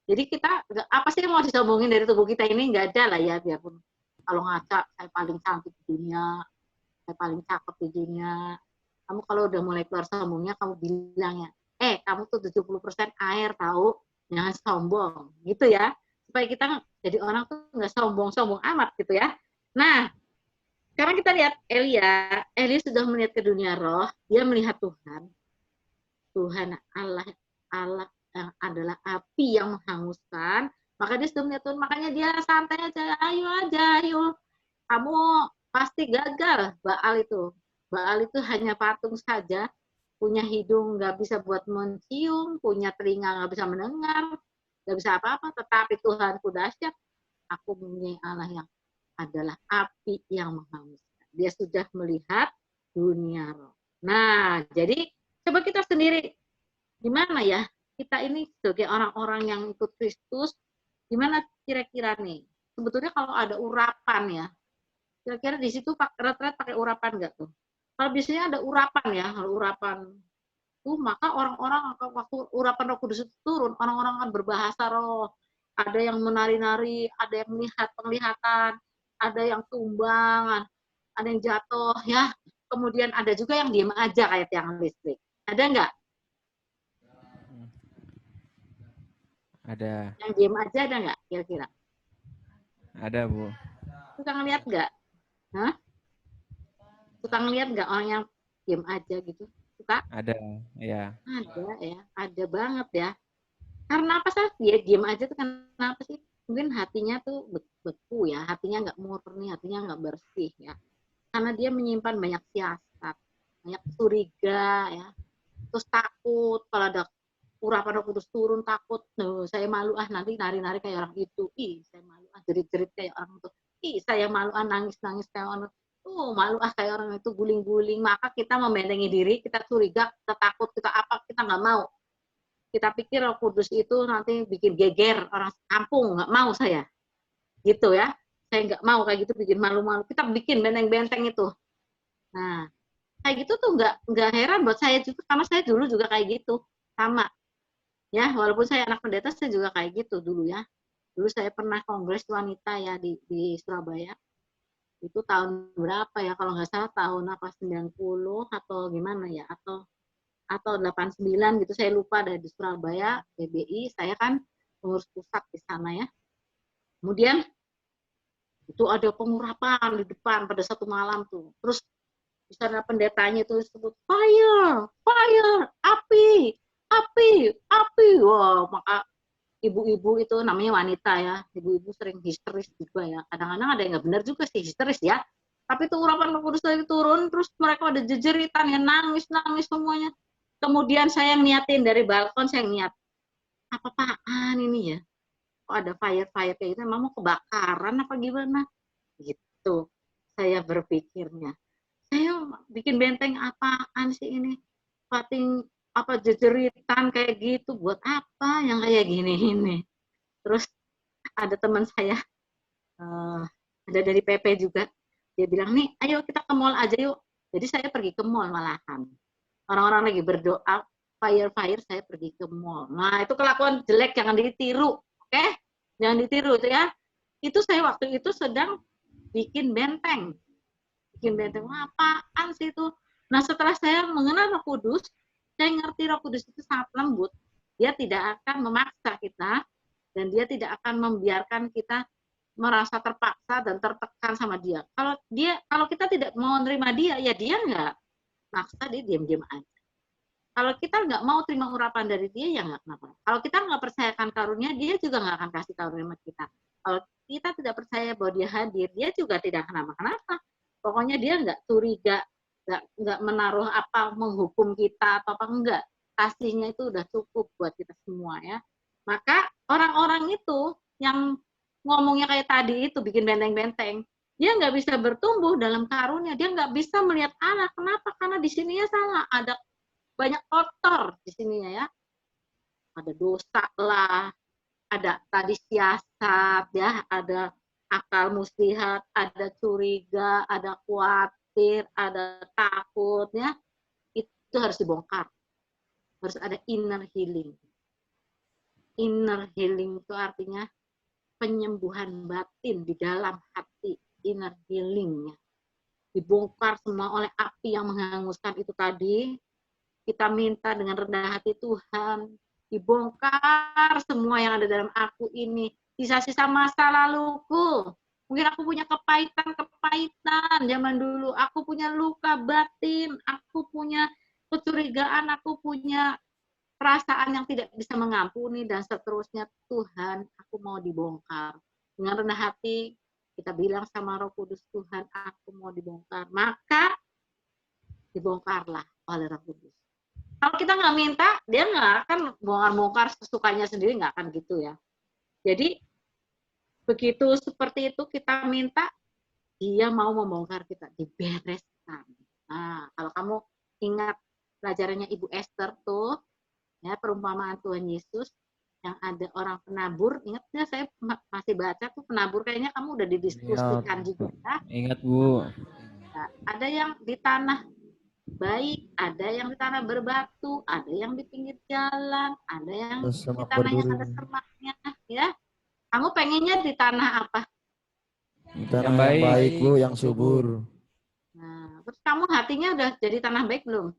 [SPEAKER 4] Jadi kita, apa sih yang mau disombongin dari tubuh kita ini? Enggak ada lah ya, biarpun kalau ngaca, saya paling cantik di dunia, saya paling cakep di dunia. Kamu kalau udah mulai keluar sombongnya, kamu bilang ya, kamu tuh 70% air tahu, jangan sombong, gitu ya. Supaya kita jadi orang tuh nggak sombong-sombong amat gitu ya. Nah, sekarang kita lihat Elia sudah melihat ke dunia roh, dia melihat Tuhan Allah yang adalah api yang menghanguskan, maka dia sudah melihat Tuhan, makanya dia santai aja, ayo, kamu pasti gagal. Baal itu hanya patung saja, punya hidung nggak bisa buat mencium, punya telinga nggak bisa mendengar, nggak bisa apa-apa, tetapi Tuhanku dahsyat, aku mempunyai Allah yang adalah api yang menghanguskan. Dia sudah melihat dunia roh. Nah, jadi coba kita sendiri, gimana ya, kita ini sebagai orang-orang yang ikut Kristus, gimana kira-kira nih? Sebetulnya kalau ada urapan ya, kira-kira di situ rata-rata pakai urapan nggak tuh? Kalau biasanya ada urapan ya, kalau urapan maka orang-orang waktu urapan Roh Kudus itu turun, orang-orang akan berbahasa roh, ada yang menari-nari, ada yang melihat penglihatan, ada yang tumbang, ada yang jatuh ya, kemudian ada juga yang diam aja kayak tiang listrik. Ada nggak?
[SPEAKER 2] Ada.
[SPEAKER 4] Yang diam aja ada nggak kira-kira?
[SPEAKER 2] Ada, Bu.
[SPEAKER 4] Suka ngeliat nggak? Hah? Suka ngeliat nggak orang yang diam aja gitu? Suka?
[SPEAKER 2] Ada, ya.
[SPEAKER 4] Ada ya, ada banget ya. Karena apa sih? Dia diam aja tuh kenapa sih? Mungkin hatinya tuh beku ya, hatinya nggak murni, hatinya nggak bersih ya. Karena dia menyimpan banyak siasat, banyak curiga ya. Terus takut kalau ada urapan Roh Kudus turun, takut, saya malu nanti nari-nari kayak orang itu, saya malu jerit-jerit kayak orang itu, saya malu nangis-nangis kayak orang itu, malu kayak orang itu, guling-guling. Maka kita membentengi diri, kita curiga, kita takut, kita apa, kita nggak mau. Kita pikir Roh Kudus itu nanti bikin geger orang kampung, nggak mau saya, gitu ya. Saya nggak mau kayak gitu, bikin malu-malu. Kita bikin benteng-benteng itu. Nah, kayak gitu tuh nggak heran buat saya juga, karena saya dulu juga kayak gitu, sama. Ya, walaupun saya anak pendeta, saya juga kayak gitu dulu ya. Dulu saya pernah kongres wanita ya di Surabaya. Itu tahun berapa ya, kalau nggak salah tahun 90 atau gimana ya, atau 89 gitu, saya lupa, dari di Surabaya, PBI, saya kan pengurus pusat di sana ya. Kemudian itu ada pengurapan di depan pada satu malam tuh. Terus di sana pendetanya itu disebut fire, fire, api, api, api. Wow, maka ibu-ibu itu namanya wanita ya, ibu-ibu sering histeris juga ya. Kadang-kadang ada yang nggak benar juga sih, histeris ya. Tapi itu urapan Roh Kudus lagi turun, terus mereka ada jejeritan ya, nangis semuanya. Kemudian saya niatin dari balkon, saya niat, apa-apaan ini ya? Kok ada fire-fire kayak gitu, emang mau kebakaran apa gimana? Gitu, saya berpikirnya. Saya bikin benteng apaan sih ini? Pating apa jejeritan kayak gitu, buat apa yang kayak gini ini? Terus ada teman saya, ada dari PP juga, dia bilang, nih ayo kita ke mall aja yuk. Jadi saya pergi ke mall malahan. Orang-orang lagi berdoa, fire, saya pergi ke mall. Nah, itu kelakuan jelek, jangan ditiru, oke? Jangan ditiru itu ya. Itu saya waktu itu sedang bikin benteng. Bikin benteng, apaan sih itu? Nah, setelah saya mengenal Roh Kudus, saya ngerti Roh Kudus itu sangat lembut. Dia tidak akan memaksa kita, dan dia tidak akan membiarkan kita merasa terpaksa dan tertekan sama dia. Kalau kita tidak mau menerima dia, ya dia nggak maksa, dia diam-diam aja. Kalau kita nggak mau terima urapan dari dia, ya nggak kenapa. Kalau kita nggak percayakan karunia, dia juga nggak akan kasih karunia sama kita. Kalau kita tidak percaya bahwa dia hadir, dia juga tidak kenapa-kenapa. Pokoknya dia nggak curiga, nggak menaruh apa, menghukum kita atau apa, enggak. Kasihnya itu udah cukup buat kita semua ya. Maka orang-orang itu yang ngomongnya kayak tadi itu, bikin benteng-benteng, dia nggak bisa bertumbuh dalam karunia, dia nggak bisa melihat Allah. Kenapa? Karena di sininya salah, ada banyak kotor di sininya ya. Ada dosa lah, ada tadi siasat ya, ada akal muslihat, ada curiga, ada khawatir, ada takut ya. Itu harus dibongkar. Harus ada inner healing. Inner healing itu artinya penyembuhan batin di dalam hati, inner healing-nya. Dibongkar semua oleh api yang menghanguskan itu tadi. Kita minta dengan rendah hati, Tuhan, dibongkar semua yang ada dalam aku ini. Sisa-sisa masa laluku. Mungkin aku punya kepahitan zaman dulu. Aku punya luka batin. Aku punya kecurigaan. Aku punya perasaan yang tidak bisa mengampuni dan seterusnya. Tuhan, aku mau dibongkar. Dengan rendah hati kita bilang sama Roh Kudus, Tuhan, aku mau dibongkar. Maka dibongkarlah oleh Roh Kudus. Kalau kita nggak minta, dia nggak akan bongkar-bongkar sesukanya sendiri, nggak akan gitu ya. Jadi begitu seperti itu kita minta, dia mau membongkar kita, dibereskan. Nah, kalau kamu ingat pelajarannya Ibu Esther tuh, ya, perumpamaan Tuhan Yesus yang ada orang penabur, ingatnya saya masih baca tuh penabur, kayaknya kamu udah didiskusikan juga ya.
[SPEAKER 2] Ingat Bu.
[SPEAKER 4] Nah, ada yang di tanah baik, ada yang di tanah berbatu, ada yang di pinggir jalan, ada yang di tanah yang ada semaknya ya. Kamu pengennya di tanah apa?
[SPEAKER 6] Di tanah yang baik Bu, yang subur.
[SPEAKER 4] Nah, terus kamu hatinya udah jadi tanah baik belum?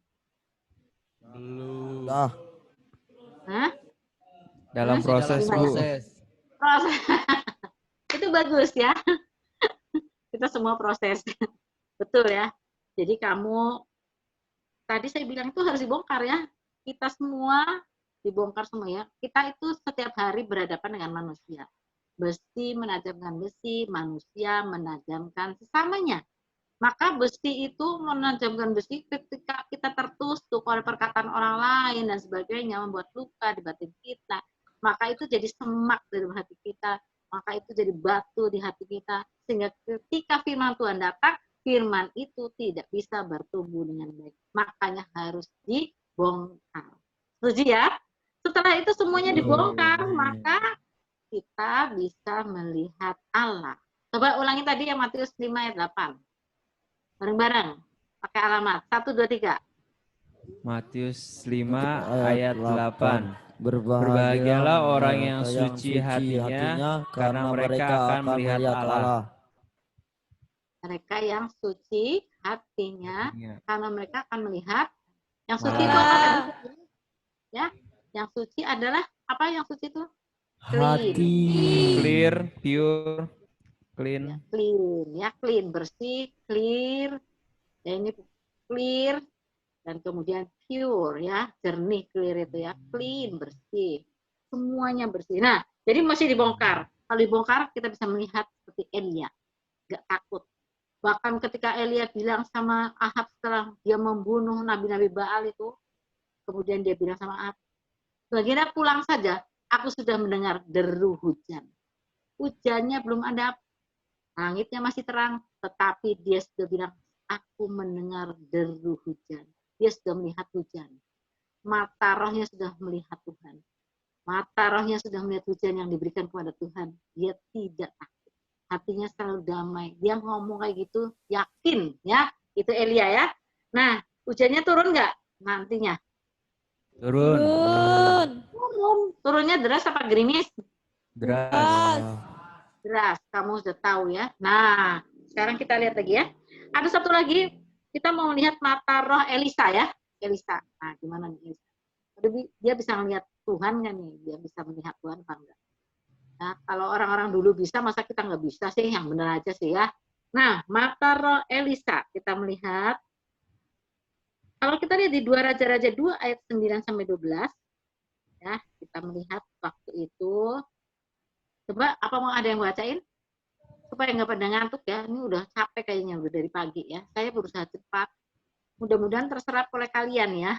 [SPEAKER 6] Belum. Dah.
[SPEAKER 4] Hah?
[SPEAKER 2] Dalam proses, Bu.
[SPEAKER 4] Proses. Itu bagus ya. Kita semua proses. Betul ya. Jadi kamu, tadi saya bilang itu harus dibongkar ya. Kita semua dibongkar semua ya. Kita itu setiap hari berhadapan dengan manusia. Besi menajamkan besi, manusia menajamkan sesamanya. Maka besi itu menajamkan besi ketika kita tertusuk oleh perkataan orang lain dan sebagainya, membuat luka di batin kita. Maka itu jadi semak dari hati kita. Maka itu jadi batu di hati kita. Sehingga ketika firman Tuhan datang, firman itu tidak bisa bertumbuh dengan baik. Makanya harus dibongkar. Setuju ya? Setelah itu semuanya dibongkar, maka kita bisa melihat Allah. Coba ulangi tadi ya Matius 5 ayat 8. Bareng-bareng. Pakai alamat. 1, 2, 3.
[SPEAKER 2] Matius 5 ayat 8.
[SPEAKER 6] Berbahagialah
[SPEAKER 2] Berbahagialah orang yang
[SPEAKER 6] yang
[SPEAKER 2] suci hatinya, karena mereka akan melihat Allah.
[SPEAKER 4] Mereka yang suci hatinya,
[SPEAKER 2] Ya.
[SPEAKER 4] karena mereka akan melihat. Yang suci
[SPEAKER 2] Allah.
[SPEAKER 4] itu apa tadi? Ya, yang suci adalah apa? Yang suci itu
[SPEAKER 6] Hati.
[SPEAKER 2] Clear, pure, clean.
[SPEAKER 4] ya, clean, ya clean, bersih, clear. Ya ini clear dan kemudian pure, ya jernih, clear itu ya, clean, bersih, semuanya bersih. Nah, jadi masih dibongkar. Kalau dibongkar kita bisa melihat seperti Elia, nggak takut. Bahkan ketika Elia bilang sama Ahab setelah dia membunuh nabi-nabi Baal itu, kemudian dia bilang sama Ahab, baginda pulang saja, aku sudah mendengar deru hujan. Hujannya belum ada, langitnya masih terang, tetapi dia sudah bilang, aku mendengar deru hujan. Dia sudah melihat hujan. Mata rohnya sudah melihat Tuhan. Mata rohnya sudah melihat hujan yang diberikan kepada Tuhan. Dia tidak takut. Hatinya selalu damai. Dia ngomong kayak gitu, yakin ya. Itu Elia ya. Nah, hujannya turun nggak nantinya?
[SPEAKER 2] Turun.
[SPEAKER 4] Turun. Turunnya deras apa gerimis?
[SPEAKER 2] Deras.
[SPEAKER 4] Deras. Kamu sudah tahu ya. Nah, sekarang kita lihat lagi ya. Ada satu lagi, kita mau melihat mata roh Elisa ya. Elisa. Nah, gimana nih Elisa? Dia bisa melihat Tuhan kan nih? Dia bisa melihat Tuhan apa enggak? Nah, kalau orang-orang dulu bisa, masa kita nggak bisa sih? Yang benar aja sih ya. Nah, mata roh Elisa. Kita melihat. Kalau kita lihat di 2 Raja-Raja 2 ayat 9 sampai 12. Ya, kita melihat waktu itu. Coba, apa mau ada yang bacain? Supaya nggak pada ngantuk ya. Ini udah capek kayaknya udah dari pagi ya. Saya berusaha cepat. Mudah-mudahan terserap oleh kalian ya.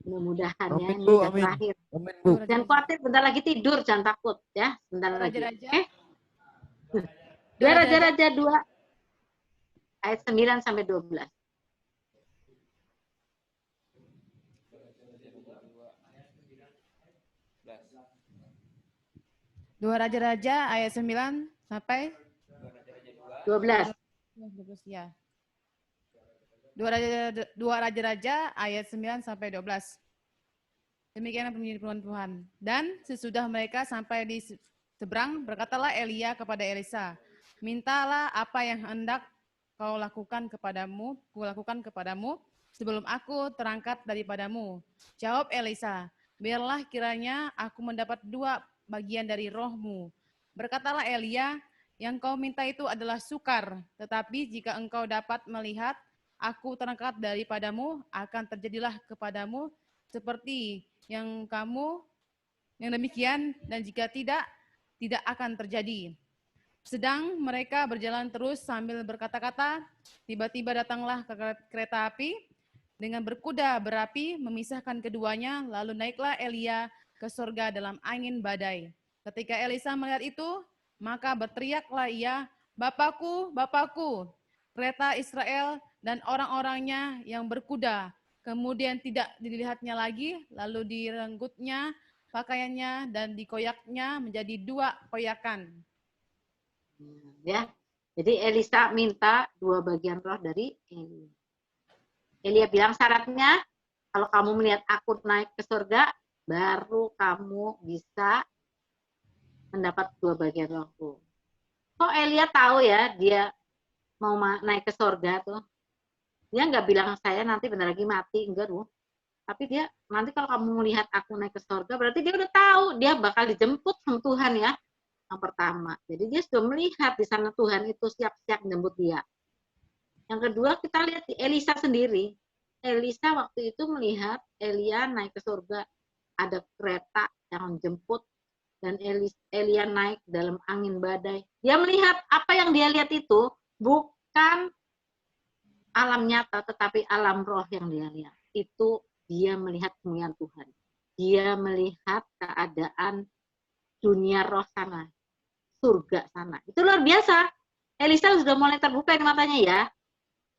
[SPEAKER 4] Mudah-mudahan ya. Ini udah terakhir.
[SPEAKER 6] Amin, Bu.
[SPEAKER 4] Jangan khawatir, bentar lagi tidur. Jangan takut ya. Bentar lagi. Oke? 2 Raja-Raja 2 ayat 9 sampai 12.
[SPEAKER 7] Dua Raja-Raja ayat 9 sampai
[SPEAKER 4] 12.
[SPEAKER 7] Ya. Dua Raja-Raja ayat 9 sampai 12. Demikian firman Tuhan. Dan sesudah mereka sampai di seberang, berkatalah Elia kepada Elisa, mintalah apa yang hendak kau lakukan kepadamu, sebelum aku terangkat daripadamu. Jawab Elisa, biarlah kiranya aku mendapat 2 bagian dari rohmu. Berkatalah Elia, yang kau minta itu adalah sukar, tetapi jika engkau dapat melihat aku terangkat daripadamu, akan terjadilah kepadamu seperti yang demikian, dan jika tidak akan terjadi. Sedang mereka berjalan terus sambil berkata-kata, tiba-tiba datanglah kereta api dengan berkuda berapi memisahkan keduanya, lalu naiklah Elia ke surga dalam angin badai. Ketika Elisa melihat itu, maka berteriaklah ia, Bapakku, Bapakku, kereta Israel dan orang-orangnya yang berkuda. Kemudian tidak dilihatnya lagi, lalu direnggutnya pakaiannya dan dikoyaknya menjadi 2 koyakan.
[SPEAKER 4] Ya, jadi Elisa minta 2 bagian roh dari Elia. Elia bilang syaratnya, kalau kamu melihat aku naik ke surga, baru kamu bisa mendapat 2 bagian rohku. Kok Elia tahu ya dia mau naik ke surga tuh? Dia nggak bilang saya nanti bentar lagi mati, enggak tuh. Tapi dia nanti kalau kamu melihat aku naik ke surga, berarti dia udah tahu dia bakal dijemput sama Tuhan ya. Yang pertama. Jadi dia sudah melihat di sana Tuhan itu siap-siap menjemput dia. Yang kedua kita lihat di Elisa sendiri. Elisa waktu itu melihat Elia naik ke surga. ada kereta yang menjemput dan Elia naik dalam angin badai. Dia melihat apa yang dia lihat itu bukan alam nyata, tetapi alam roh yang dia lihat. Itu dia melihat kemuliaan Tuhan. Dia melihat keadaan dunia roh sana, surga sana. Itu luar biasa. Elisa sudah mulai terbuka matanya ya.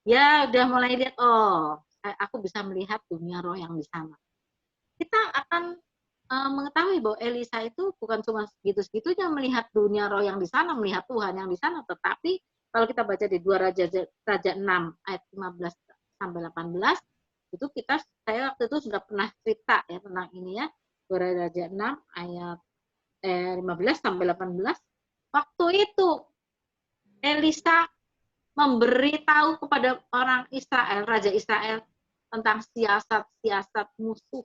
[SPEAKER 4] Ya udah mulai lihat, oh aku bisa melihat dunia roh yang di sana. Kita akan mengetahui bahwa Elisa itu bukan cuma segitu-segitunya melihat dunia roh yang di sana, melihat Tuhan yang di sana, tetapi kalau kita baca di 2 Raja 6 ayat 15 sampai 18, itu saya waktu itu sudah pernah cerita ya tentang ini ya. 2 Raja 6 ayat 15 sampai 18. Waktu itu Elisa memberitahu kepada orang Israel, Raja Israel, tentang siasat-siasat musuh.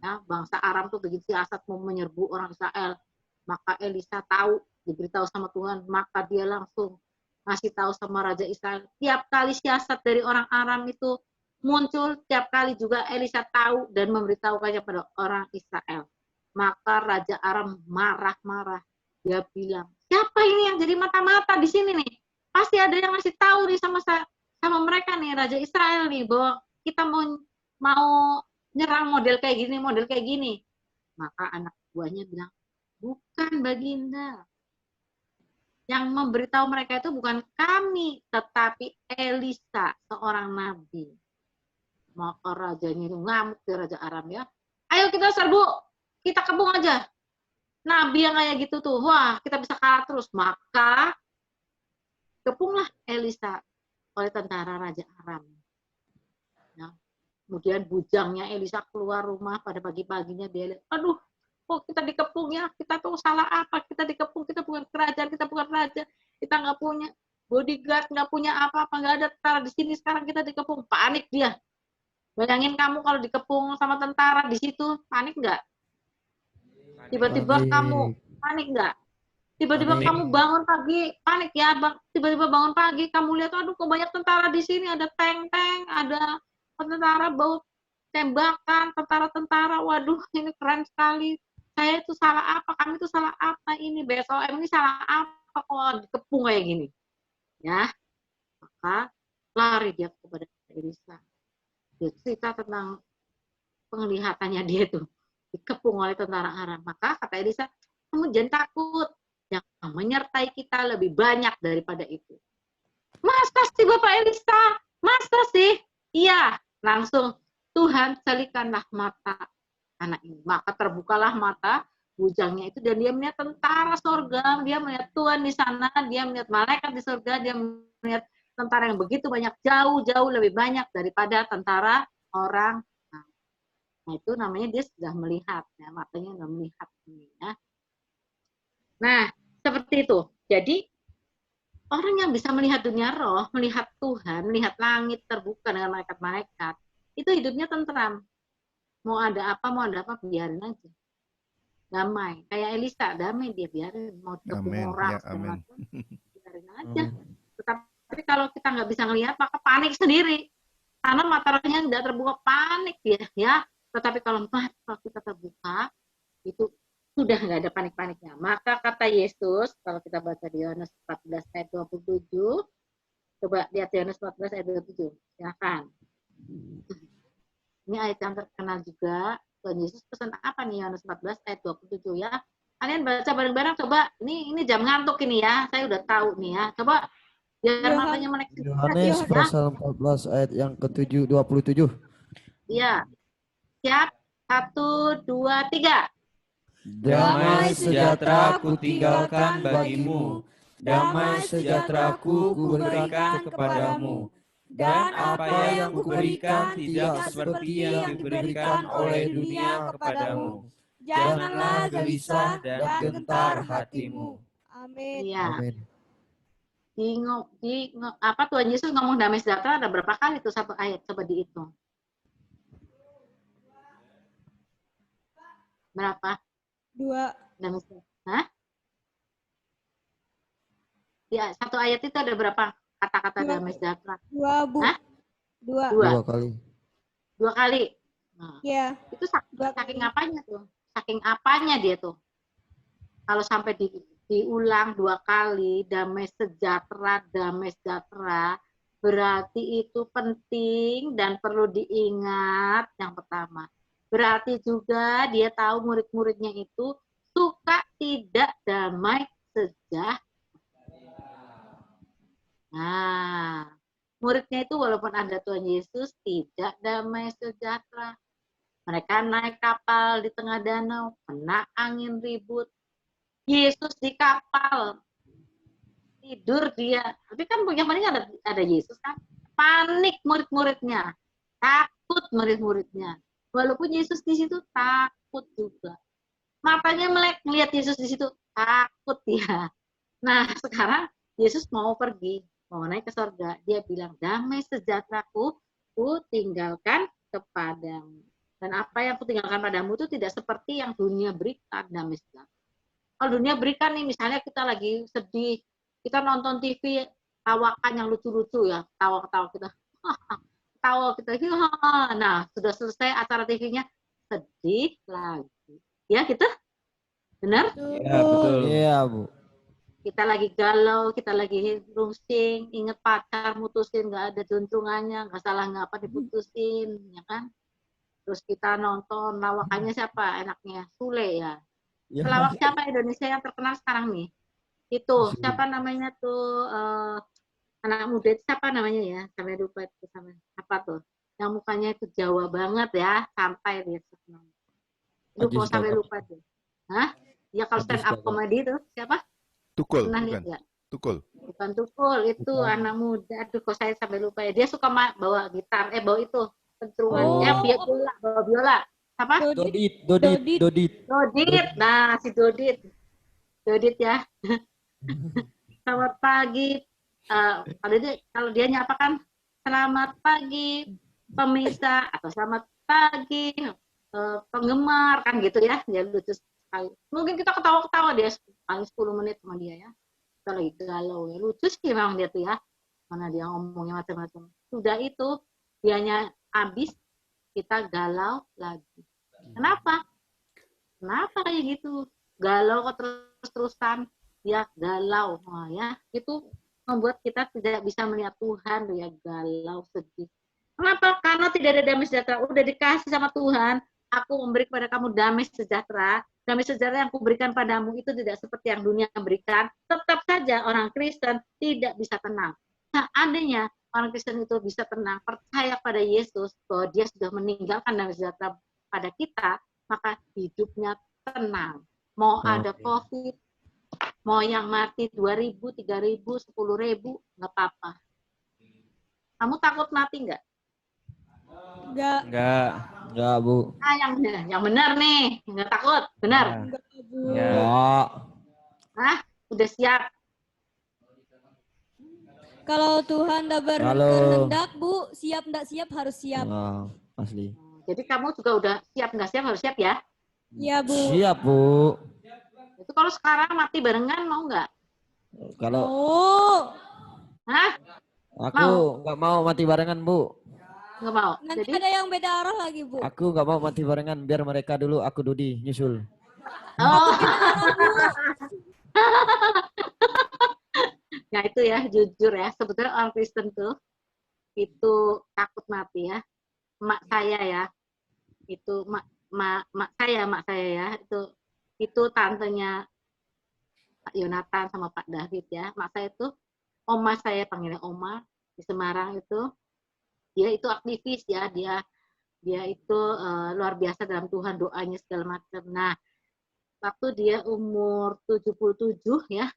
[SPEAKER 4] Ya, bangsa Aram tuh begitu siasat mau menyerbu orang Israel. Maka Elisa tahu, diberitahu sama Tuhan, maka dia langsung ngasih tahu sama Raja Israel. Tiap kali siasat dari orang Aram itu muncul, tiap kali juga Elisa tahu dan memberitahukannya pada orang Israel. Maka Raja Aram marah-marah. Dia bilang, siapa ini yang jadi mata-mata di sini nih? Pasti ada yang ngasih tahu nih sama mereka nih, Raja Israel nih, bahwa kita mau nyerang model kayak gini. Maka anak buahnya bilang, bukan Baginda. Yang memberitahu mereka itu bukan kami, tetapi Elisa, seorang nabi. Maka rajanya itu ngamuk di Raja Aram ya. Ayo kita serbu, kita kepung aja. Nabi yang kayak gitu tuh, wah kita bisa kalah terus. Maka kepunglah Elisa oleh tentara Raja Aram. Ya. Kemudian bujangnya Elisa keluar rumah pada pagi-paginya, dia lihat, aduh, kok kita dikepung ya, kita tuh salah apa, kita dikepung, kita bukan kerajaan, kita bukan raja, kita nggak punya bodyguard, nggak punya apa-apa, nggak ada tentara di sini, sekarang kita dikepung, panik dia. Bayangin kamu kalau dikepung sama tentara di situ, panik nggak? Tiba-tiba kamu panik nggak? Tiba-tiba kamu bangun pagi, panik ya, tiba-tiba bangun pagi, kamu lihat, aduh kok banyak tentara di sini, ada tank-tank, ada tentara bau tembakan, tentara-tentara, waduh ini keren sekali. Saya itu salah apa, kami itu salah apa ini, BSOM ini salah apa kok dikepung kayak gini. Ya, maka lari dia kepada Elisa. Dia cerita tentang penglihatannya dia tuh dikepung oleh tentara Aram. Maka kata Elisa, kamu jangan takut, yang menyertai kita lebih banyak daripada itu. Masa sih Bapak Elisa? Masa sih? Iya, langsung Tuhan celikanlah mata anak ini. Maka terbukalah mata bujangnya itu dan dia melihat tentara surga, dia melihat Tuhan di sana, dia melihat malaikat di surga, dia melihat tentara yang begitu banyak, jauh-jauh lebih banyak daripada tentara orang. Nah, itu namanya dia sudah melihat, ya, matanya sudah melihat ini ya. Nah, seperti itu. Jadi orang yang bisa melihat dunia roh, melihat Tuhan, melihat langit terbuka dengan malaikat-malaikat, itu hidupnya tentram. Mau ada apa, biarin aja. Damai. Kayak Elisa, damai dia, biarin. Mau dikepung orang, ya, biarin aja. Tetapi kalau kita nggak bisa ngelihat, maka panik sendiri. Karena mata rohnya nggak terbuka, panik dia, ya. Tetapi kalau mata kita terbuka, itu sudah nggak ada panik-paniknya. Maka kata Yesus, kalau kita baca di Yohanes 14 ayat 27, coba lihat Yohanes 14 ayat 27, silakan. Ini ayat yang terkenal juga. Tuhan Yesus pesan apa nih Yohanes 14 ayat 27 ya? Kalian baca bareng-bareng, coba. Ini jam ngantuk ini ya, saya udah tahu nih ya. Coba biar matanya melek.
[SPEAKER 6] Yohanes pasal 14 ayat yang ke-7 27.
[SPEAKER 4] Iya. Siap? 1, 2, 3.
[SPEAKER 2] Damai sejahtera ku tinggalkan bagimu, damai sejahtera ku berikan kepadamu, dan apa yang kuberikan tidak seperti yang diberikan oleh dunia kepadamu. Janganlah gelisah dan gentar hatimu.
[SPEAKER 3] Amin.
[SPEAKER 4] Iya.
[SPEAKER 6] Amin.
[SPEAKER 4] Apa Tuhan Yesus ngomong damai sejahtera ada berapa kali itu satu ayat, coba dihitung. Berapa?
[SPEAKER 3] 2.
[SPEAKER 4] Damai sejahtera. Hah? Ya, satu ayat itu ada berapa kata-kata damai sejahtera?
[SPEAKER 3] 2, Bu.
[SPEAKER 4] Hah?
[SPEAKER 3] 2.
[SPEAKER 6] 2 kali.
[SPEAKER 4] 2 kali. Nah,
[SPEAKER 3] Ya.
[SPEAKER 4] itu Itu saking apanya tuh? Saking apanya dia tuh? Kalau sampai diulang 2 kali, damai sejahtera, berarti itu penting dan perlu diingat yang pertama. Berarti juga dia tahu murid-muridnya itu suka tidak damai sejahtera. Nah, muridnya itu walaupun ada Tuhan Yesus tidak damai sejahtera. Mereka naik kapal di tengah danau, kena angin ribut. Yesus di kapal, tidur dia. Tapi kan yang paling ada Yesus kan. Panik murid-muridnya, takut murid-muridnya. Walaupun Yesus di situ takut juga. Matanya melek melihat Yesus di situ, takut dia. Nah, sekarang Yesus mau pergi, mau naik ke surga. Dia bilang, damai sejahteraku, ku tinggalkan kepadamu. Dan apa yang ku tinggalkan padamu itu tidak seperti yang dunia berikan, damai sejahtera. Kalau dunia berikan nih, misalnya kita lagi sedih, kita nonton TV, tawakan yang lucu-lucu ya, tawa-tawa kita. Tawa kita, nah sudah selesai acara TV-nya, sedih lagi. Ya gitu? Benar?
[SPEAKER 2] Ya, betul.
[SPEAKER 6] Iya, Bu.
[SPEAKER 4] Kita lagi galau, kita lagi rusing, inget pacar, mutusin, nggak ada juntrungannya, nggak salah nggak apa diputusin, ya kan? Terus kita nonton, lawakannya siapa enaknya? Sule ya.
[SPEAKER 6] Ya.
[SPEAKER 4] Pelawak siapa Indonesia yang terkenal sekarang nih? Itu, siapa namanya tuh, anak muda itu siapa namanya ya? Sampai lupa itu sama apa tuh? Yang mukanya itu Jawa banget ya, santai dia. Lu kok sampai lupa tuh? Hah? Ya kalau stand up comedy itu siapa?
[SPEAKER 1] Tukul,
[SPEAKER 4] Pernah
[SPEAKER 1] bukan.
[SPEAKER 4] lihat nggak?
[SPEAKER 1] Tukul.
[SPEAKER 4] Bukan Tukul, itu anak muda. Aduh, kok saya sampai lupa ya. Dia suka bawa gitar, bawa itu pencerungan. Biola, bawa biola. Apa?
[SPEAKER 6] Dodit.
[SPEAKER 4] Nah, si Dodit ya. Selamat pagi. Kalau dia nyapa kan, selamat pagi pemirsa atau selamat pagi penggemar kan gitu ya. Dia lucu sekali. Mungkin kita ketawa-ketawa dia paling 10 menit sama dia ya. Kita lagi galau ya. Lucu sih memang dia tuh ya. Mana dia ngomongnya macam-macam. Sudah itu dianya habis, kita galau lagi. Kenapa kayak gitu? Galau kok terus-terusan, ya galau. Nah, ya, itu membuat kita tidak bisa melihat Tuhan, ya galau, sedih. Kenapa? Karena tidak ada damai sejahtera. Udah dikasih sama Tuhan, aku memberi kepada kamu damai sejahtera. Damai sejahtera yang aku berikan padamu itu tidak seperti yang dunia berikan. Tetap saja orang Kristen tidak bisa tenang. Seandainya orang Kristen itu bisa tenang, percaya pada Yesus, bahwa dia sudah meninggalkan damai sejahtera pada kita, maka hidupnya tenang. Mau ada COVID, mau yang mati 2.000, 3.000, 10.000, nggak apa-apa. Kamu takut mati nggak?
[SPEAKER 6] Enggak, Bu.
[SPEAKER 4] Yang benar nih, nggak takut, benar?
[SPEAKER 2] Ya.
[SPEAKER 4] Udah siap?
[SPEAKER 3] Kalau Tuhan udah berkehendak, Bu, siap nggak siap harus siap.
[SPEAKER 6] Nah, asli.
[SPEAKER 4] Jadi kamu juga udah siap nggak siap harus siap ya?
[SPEAKER 3] Iya, Bu.
[SPEAKER 6] Siap, Bu.
[SPEAKER 4] Itu kalau sekarang mati barengan mau nggak?
[SPEAKER 6] Kalau aku nggak mau mati barengan, Bu.
[SPEAKER 4] Nggak mau.
[SPEAKER 3] Nanti
[SPEAKER 4] Jadi
[SPEAKER 3] ada yang beda arah lagi, Bu.
[SPEAKER 6] Aku nggak mau mati barengan, biar mereka dulu, aku Dudi nyusul.
[SPEAKER 4] Nah itu ya, jujur ya, sebetulnya orang Kristen tuh itu takut mati ya. Mak saya ya, itu mak saya ya, itu tantenya Pak Yonatan sama Pak David ya. Mak saya itu, oma saya panggilnya oma di Semarang itu, dia itu aktivis ya, dia itu luar biasa dalam Tuhan, doanya segala macam. Nah, waktu dia umur 77 ya,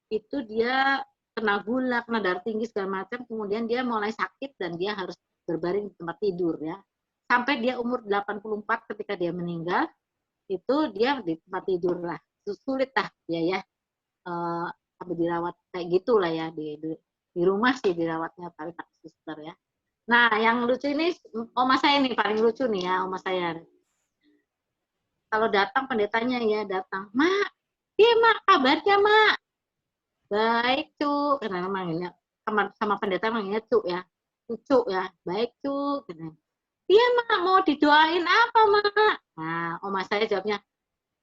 [SPEAKER 4] itu dia kena gula, kena darah tinggi segala macam, kemudian dia mulai sakit dan dia harus berbaring di tempat tidur ya. Sampai dia umur 84 ketika dia meninggal, itu dia di tempat tidur lah. Sulit lah dia ya, sampai dirawat kayak gitulah ya, di rumah sih dirawatnya, tapi pakai suster ya. Nah, yang lucu ini oma saya nih, paling lucu nih ya, oma saya. Kalau datang pendetanya ya datang, Mak, Mak, kabarnya Mak? Baik, Cuk. Karena manggilnya sama pendeta manggilnya Cuk ya. Cucu ya. Baik, Cuk. Iya mak, mau didoain apa mak? Nah, oma saya jawabnya,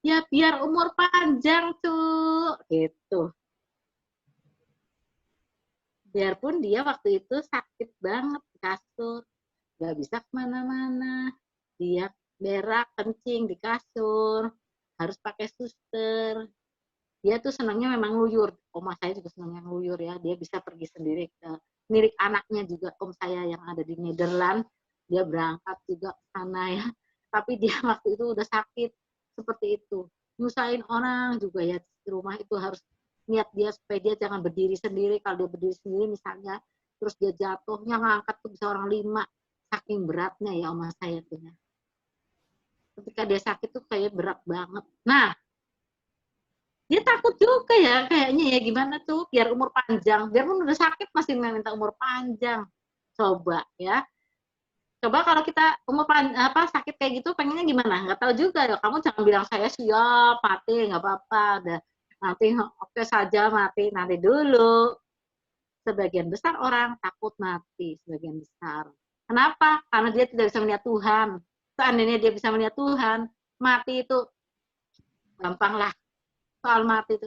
[SPEAKER 4] ya biar umur panjang tuh, gitu. Biarpun dia waktu itu sakit banget di kasur, nggak bisa kemana-mana, dia berak, kencing di kasur, harus pakai suster. Dia tuh senangnya memang ngeluyur, oma saya juga senangnya ngeluyur ya, dia bisa pergi sendiri ke milik anaknya juga, om saya yang ada di Nederland, dia berangkat juga ke sana ya, tapi dia waktu itu udah sakit seperti itu, nyusahin orang juga ya di rumah itu harus niat dia supaya dia jangan berdiri sendiri. Kalau dia berdiri sendiri misalnya, terus dia jatuhnya ngangkat tuh bisa orang 5, saking beratnya ya oma saya tuh ya. Ketika dia sakit tuh kayak berat banget. Nah, dia takut juga ya kayaknya ya, gimana tuh biar umur panjang, biarpun udah sakit masih minta umur panjang. Coba ya, coba kalau kita sakit kayak gitu pengennya gimana, nggak tahu juga ya. Kamu jangan bilang saya siap mati nggak apa-apa, udah nanti oke saja mati nanti dulu. Sebagian besar orang takut mati, sebagian besar. Kenapa? Karena dia tidak bisa melihat Tuhan. Seandainya dia bisa melihat Tuhan, mati itu gampang lah. Soal mati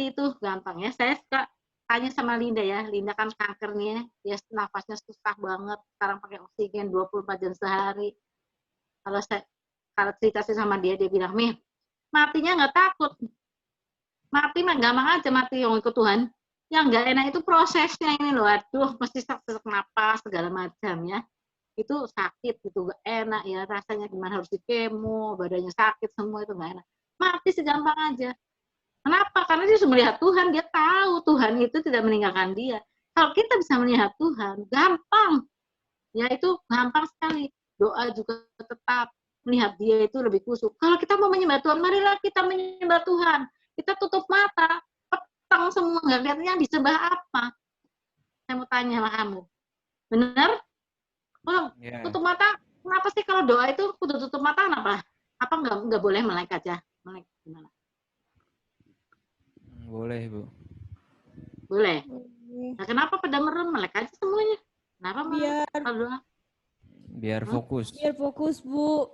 [SPEAKER 4] itu gampang ya. Saya suka tanya sama Linda ya, Linda kan kankernya, dia nafasnya susah banget, sekarang pakai oksigen 24 jam sehari. Kalau cerita sama dia bilang, Mih, matinya nggak takut, mati mah gampang aja, mati yang ikut Tuhan. Yang nggak enak itu prosesnya ini loh, aduh, mesti sesak napas segala macam ya. Itu sakit, itu nggak enak ya, rasanya gimana, harus di kemo, badannya sakit semua, itu nggak enak. Mati segampang aja. Kenapa? Karena dia sudah melihat Tuhan, dia tahu Tuhan itu tidak meninggalkan dia. Kalau kita bisa melihat Tuhan, gampang. Ya itu gampang sekali. Doa juga tetap melihat dia itu lebih kusuk. Kalau kita mau menyembah Tuhan, marilah kita menyembah Tuhan. Kita tutup mata, petang semua, nggak kelihatannya disembah apa. Saya mau tanya sama kamu. Benar? Oh, tutup mata, kenapa sih kalau doa itu kudu tutup mata, kenapa? Apa nggak boleh melek aja? Melek gimana?
[SPEAKER 2] Boleh, Bu.
[SPEAKER 4] Boleh. Nah, kenapa pada merem, melek aja semuanya? Kenapa
[SPEAKER 2] biar fokus.
[SPEAKER 3] Biar fokus, Bu.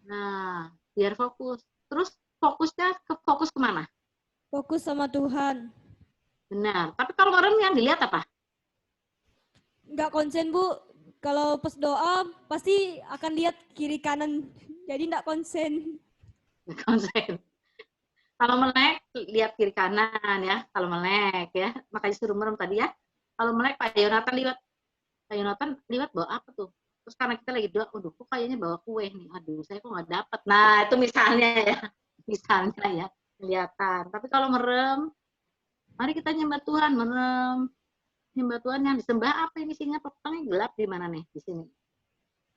[SPEAKER 4] Nah, biar fokus. Terus fokusnya fokus kemana?
[SPEAKER 3] Fokus sama Tuhan.
[SPEAKER 4] Benar. Tapi kalau merem yang dilihat apa?
[SPEAKER 3] Nggak konsen, Bu. Kalau pas doa, pasti akan lihat kiri kanan. Jadi nggak konsen.
[SPEAKER 4] Nggak konsen. Kalau melek, lihat kiri kanan ya. Kalau melek ya. Makanya suruh merem tadi ya. Kalau melek, Pak Yonatan lihat bawa apa tuh? Terus karena kita lagi doa, aduh kok kayaknya bawa kue nih. Aduh, saya kok nggak dapat. Nah, itu misalnya ya. Misalnya ya. Kelihatan. Tapi kalau merem, mari kita nyembah Tuhan, merem. Nyembah Tuhan yang disembah apa ini sehingga petangnya gelap di mana nih di sini.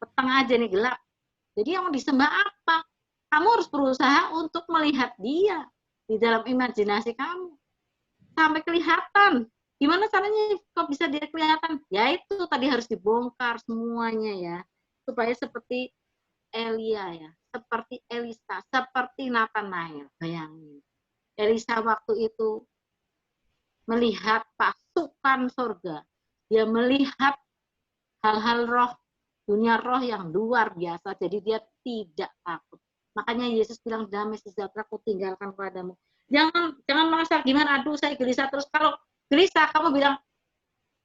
[SPEAKER 4] Petang aja nih gelap. Jadi yang mau disembah apa? Kamu harus berusaha untuk melihat dia di dalam imajinasi kamu sampai kelihatan. Gimana caranya kok bisa dia kelihatan? Ya itu tadi harus dibongkar semuanya ya. Supaya seperti Elia ya, seperti Elisa, seperti Nathanael. Bayangin. Elisa waktu itu melihat pasukan surga. Dia melihat hal-hal roh, dunia roh yang luar biasa. Jadi dia tidak takut. Makanya Yesus bilang, damai sejahtera ku tinggalkan padamu. Jangan merasa gimana, aduh saya gelisah terus. Kalau gelisah, kamu bilang,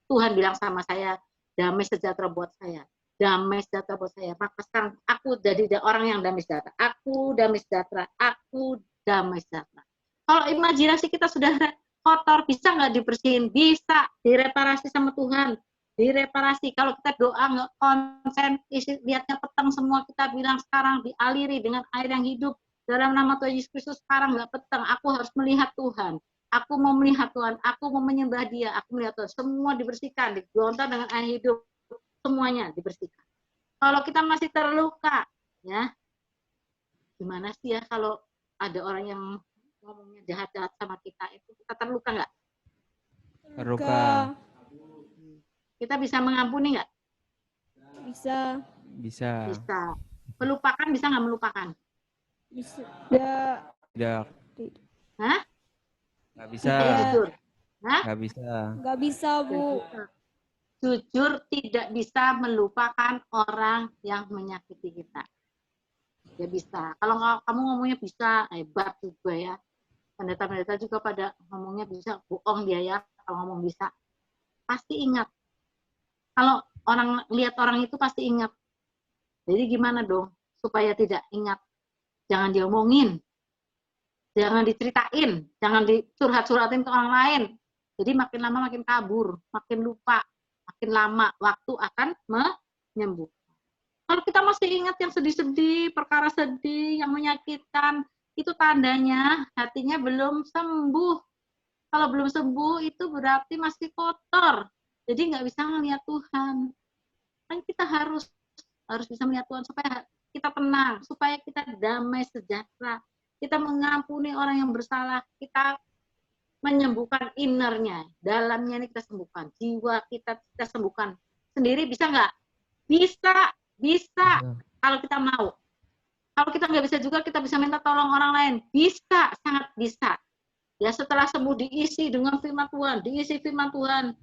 [SPEAKER 4] Tuhan bilang sama saya, damai sejahtera buat saya. Damai sejahtera buat saya. Maka sekarang aku jadi orang yang damai sejahtera. Aku damai sejahtera. Aku damai sejahtera. Kalau imajinasi kita sudah kotor, bisa nggak dibersihin? Bisa, direparasi sama Tuhan. Direparasi. Kalau kita doa nggak konsen, lihatnya petang semua, kita bilang sekarang dialiri dengan air yang hidup. Dalam nama Tuhan Yesus Kristus sekarang nggak petang. Aku harus melihat Tuhan. Aku mau melihat Tuhan. Aku mau menyembah Dia. Aku melihat Tuhan. Semua dibersihkan, digonta dengan air hidup. Semuanya dibersihkan. Kalau kita masih terluka, ya gimana sih ya kalau ada orang yang ngomongnya jahat-jahat sama kita, itu kita terluka nggak?
[SPEAKER 2] Terluka.
[SPEAKER 4] Kita bisa mengampuni nggak?
[SPEAKER 3] Bisa.
[SPEAKER 2] Bisa.
[SPEAKER 4] Bisa. Melupakan bisa nggak melupakan?
[SPEAKER 3] Bisa.
[SPEAKER 2] Tidak.
[SPEAKER 4] Hah?
[SPEAKER 2] Nggak bisa.
[SPEAKER 4] Jujur. Hah?
[SPEAKER 2] Nggak bisa.
[SPEAKER 3] Nggak bisa, Bu.
[SPEAKER 4] jujur tidak bisa melupakan orang yang menyakiti kita. Ya bisa. Kalau kamu ngomongnya bisa, hebat juga ya. Pendeta-pendeta juga pada ngomongnya bisa, bohong dia ya kalau ngomong bisa. Pasti ingat. Kalau lihat orang itu pasti ingat. Jadi gimana dong supaya tidak ingat? Jangan diomongin. Jangan diceritain, jangan dicurhat-curhatin ke orang lain. Jadi makin lama makin kabur, makin lupa, makin lama waktu akan menyembuhkan. Kalau kita masih ingat yang sedih-sedih, perkara sedih, yang menyakitkan, itu tandanya hatinya belum sembuh. Kalau belum sembuh itu berarti masih kotor. Jadi nggak bisa melihat Tuhan. Kan kita harus bisa melihat Tuhan supaya kita tenang, supaya kita damai sejahtera. Kita mengampuni orang yang bersalah, kita menyembuhkan innernya, dalamnya ini kita sembuhkan, jiwa kita sembuhkan. Sendiri bisa nggak? Bisa. Kalau kita mau. Kalau kita nggak bisa juga, kita bisa minta tolong orang lain. Bisa, sangat bisa. Ya setelah sembuh diisi dengan firman Tuhan, diisi firman Tuhan,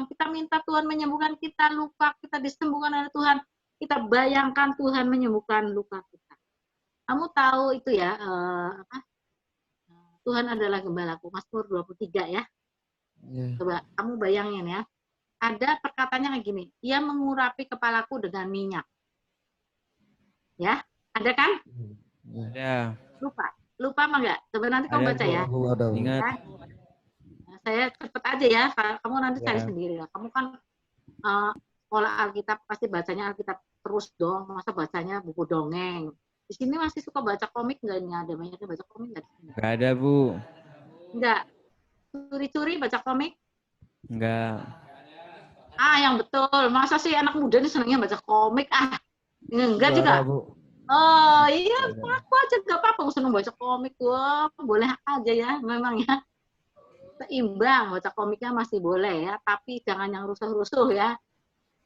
[SPEAKER 4] kita minta Tuhan menyembuhkan kita, luka kita disembuhkan oleh Tuhan. Kita bayangkan Tuhan menyembuhkan luka kita. Kamu tahu itu ya, Tuhan adalah gembalaku, Mazmur 23 ya. Coba kamu bayangin ya. Ada perkataannya kayak gini, ia mengurapi kepalaku dengan minyak. Ya, ada kan?
[SPEAKER 2] Ada.
[SPEAKER 4] Lupa apa enggak? Coba nanti kamu baca ya.
[SPEAKER 2] Ingat.
[SPEAKER 4] Ya. Saya cepet aja ya, kamu nanti cari sendiri lah. Kamu kan sekolah Alkitab, pasti bacanya Alkitab terus dong, masa bacanya buku dongeng. Di sini masih suka baca komik nggak nih? Ada banyaknya baca komik nggak?
[SPEAKER 2] Nggak ada, Bu.
[SPEAKER 4] Nggak. Curi-curi baca komik?
[SPEAKER 2] Nggak.
[SPEAKER 4] Yang betul. Masa sih anak muda nih senangnya baca komik? Enggak juga. Oh iya, aku aja nggak apa-apa. Aku senang baca komik. Wah, boleh aja ya, memang ya. Seimbang, baca komiknya masih boleh ya. Tapi jangan yang rusuh-rusuh ya.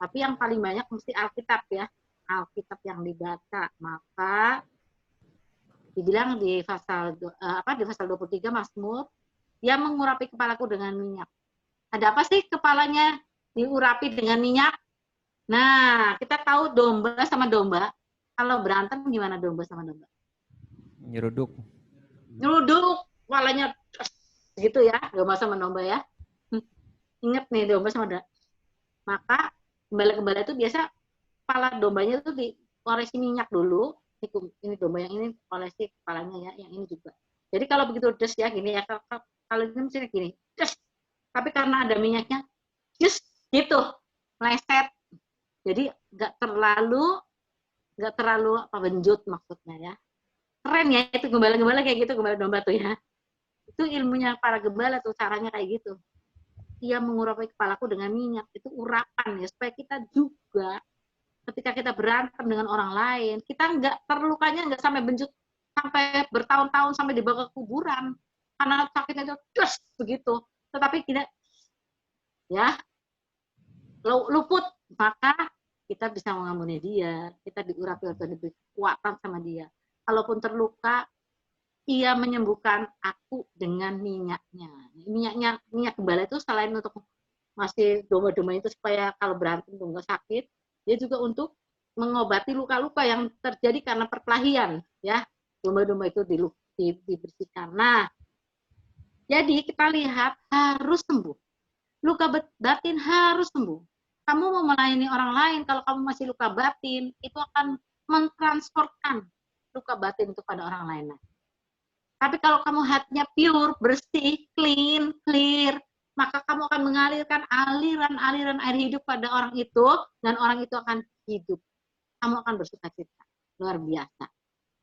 [SPEAKER 4] Tapi yang paling banyak mesti Alkitab ya. Alkitab yang dibaca, maka dibilang di pasal 23 Mazmur, dia mengurapi kepalaku dengan minyak. Ada apa sih kepalanya diurapi dengan minyak? Nah, kita tahu domba sama domba. Kalau berantem gimana domba sama domba?
[SPEAKER 2] Nyeruduk,
[SPEAKER 4] kepalanya gitu ya, domba sama domba ya. Ingat nih domba sama domba. Maka gembala-gembala itu biasa kepala dombanya itu diolesi minyak dulu. Ini domba yang ini olesi kepalanya ya, yang ini juga. Jadi kalau begitu des ya gini ya, kalau ini misalnya gini, des. Tapi karena ada minyaknya, just gitu, meleset. Jadi nggak terlalu benjut maksudnya ya. Keren ya itu gembala-gembala kayak gitu, gembala domba tuh ya. Itu ilmunya para gembala tuh, caranya kayak gitu. Ia mengurapi kepalaku dengan minyak, itu urapan ya, supaya kita juga ketika kita berantem dengan orang lain, kita terlukanya nggak sampai benjut, sampai bertahun-tahun, sampai dibawa ke kuburan. Karena sakitnya itu terus begitu. Tetapi tidak, ya, luput, maka kita bisa mengampuni dia, kita diurapi atau diberi kekuatan sama dia. Kalaupun terluka, ia menyembuhkan aku dengan minyaknya. Minyak gembala itu selain untuk masih domba-domba itu supaya kalau berantem itu nggak sakit, dia juga untuk mengobati luka-luka yang terjadi karena perkelahian, ya. Domba-domba itu dibersihkan. Nah, jadi kita lihat harus sembuh. Luka batin harus sembuh. Kamu mau melayani orang lain, kalau kamu masih luka batin, itu akan mentransferkan luka batin itu pada orang lain. Tapi kalau kamu hatinya pure, bersih, clear, maka kamu akan mengalirkan aliran-aliran air hidup pada orang itu, dan orang itu akan hidup. Kamu akan bersuka-cita. Luar biasa.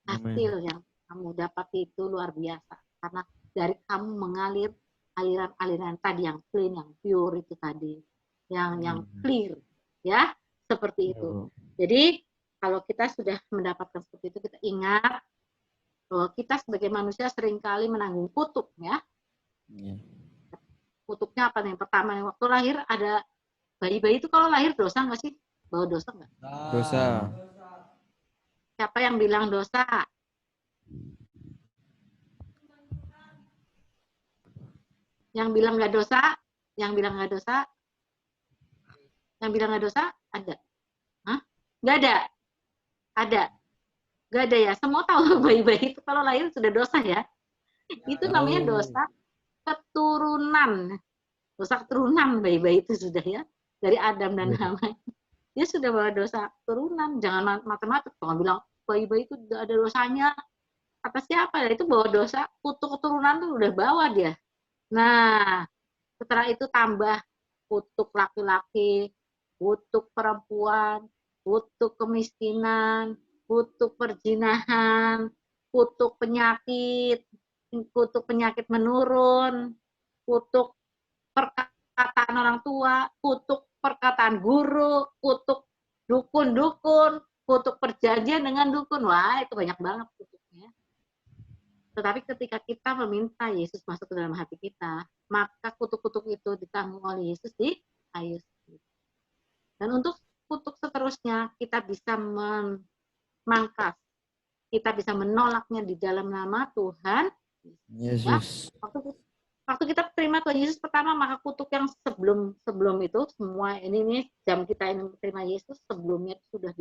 [SPEAKER 4] Hasil yang kamu dapat itu luar biasa. Karena dari kamu mengalir aliran-aliran tadi yang clean, yang pure itu tadi. Yang clear. Ya, seperti itu. Jadi, kalau kita sudah mendapatkan seperti itu, kita ingat bahwa kita sebagai manusia seringkali menanggung kutuk, ya. Kutuknya apa nih? Pertama, waktu lahir ada bayi-bayi itu kalau lahir dosa nggak sih? Bawa dosa nggak?
[SPEAKER 2] Dosa.
[SPEAKER 4] Siapa yang bilang dosa? Yang bilang nggak dosa? Yang bilang nggak dosa? Yang bilang nggak dosa? Ada. Hah? Nggak ada? Ada. Nggak ada ya? Semua tahu bayi-bayi itu kalau lahir sudah dosa ya. Itu namanya dosa keturunan. Dosa keturunan bayi-bayi itu sudah ya. Dari Adam dan Hawa. Dia sudah bawa dosa keturunan. Jangan macam-macam. Jangan bilang bayi-bayi itu tidak ada dosanya. Kata siapa? Itu bawa dosa. Kutuk keturunan tuh udah bawa dia. Nah, setelah itu tambah kutuk laki-laki, kutuk perempuan, kutuk kemiskinan, kutuk perzinahan, kutuk penyakit menurun, kutuk perkataan orang tua, kutuk perkataan guru, kutuk dukun-dukun, kutuk perjanjian dengan dukun. Wah, itu banyak banget kutuknya. Tetapi ketika kita meminta Yesus masuk ke dalam hati kita, maka kutuk-kutuk itu ditanggung oleh Yesus di kayu salib. Dan untuk kutuk seterusnya, kita bisa memangkas, kita bisa menolaknya di dalam nama Tuhan Yesus. Ya, waktu kita terima Tuhan Yesus pertama, maka kutuk yang sebelum itu, semua ini jam kita ini terima Yesus, sebelumnya sudah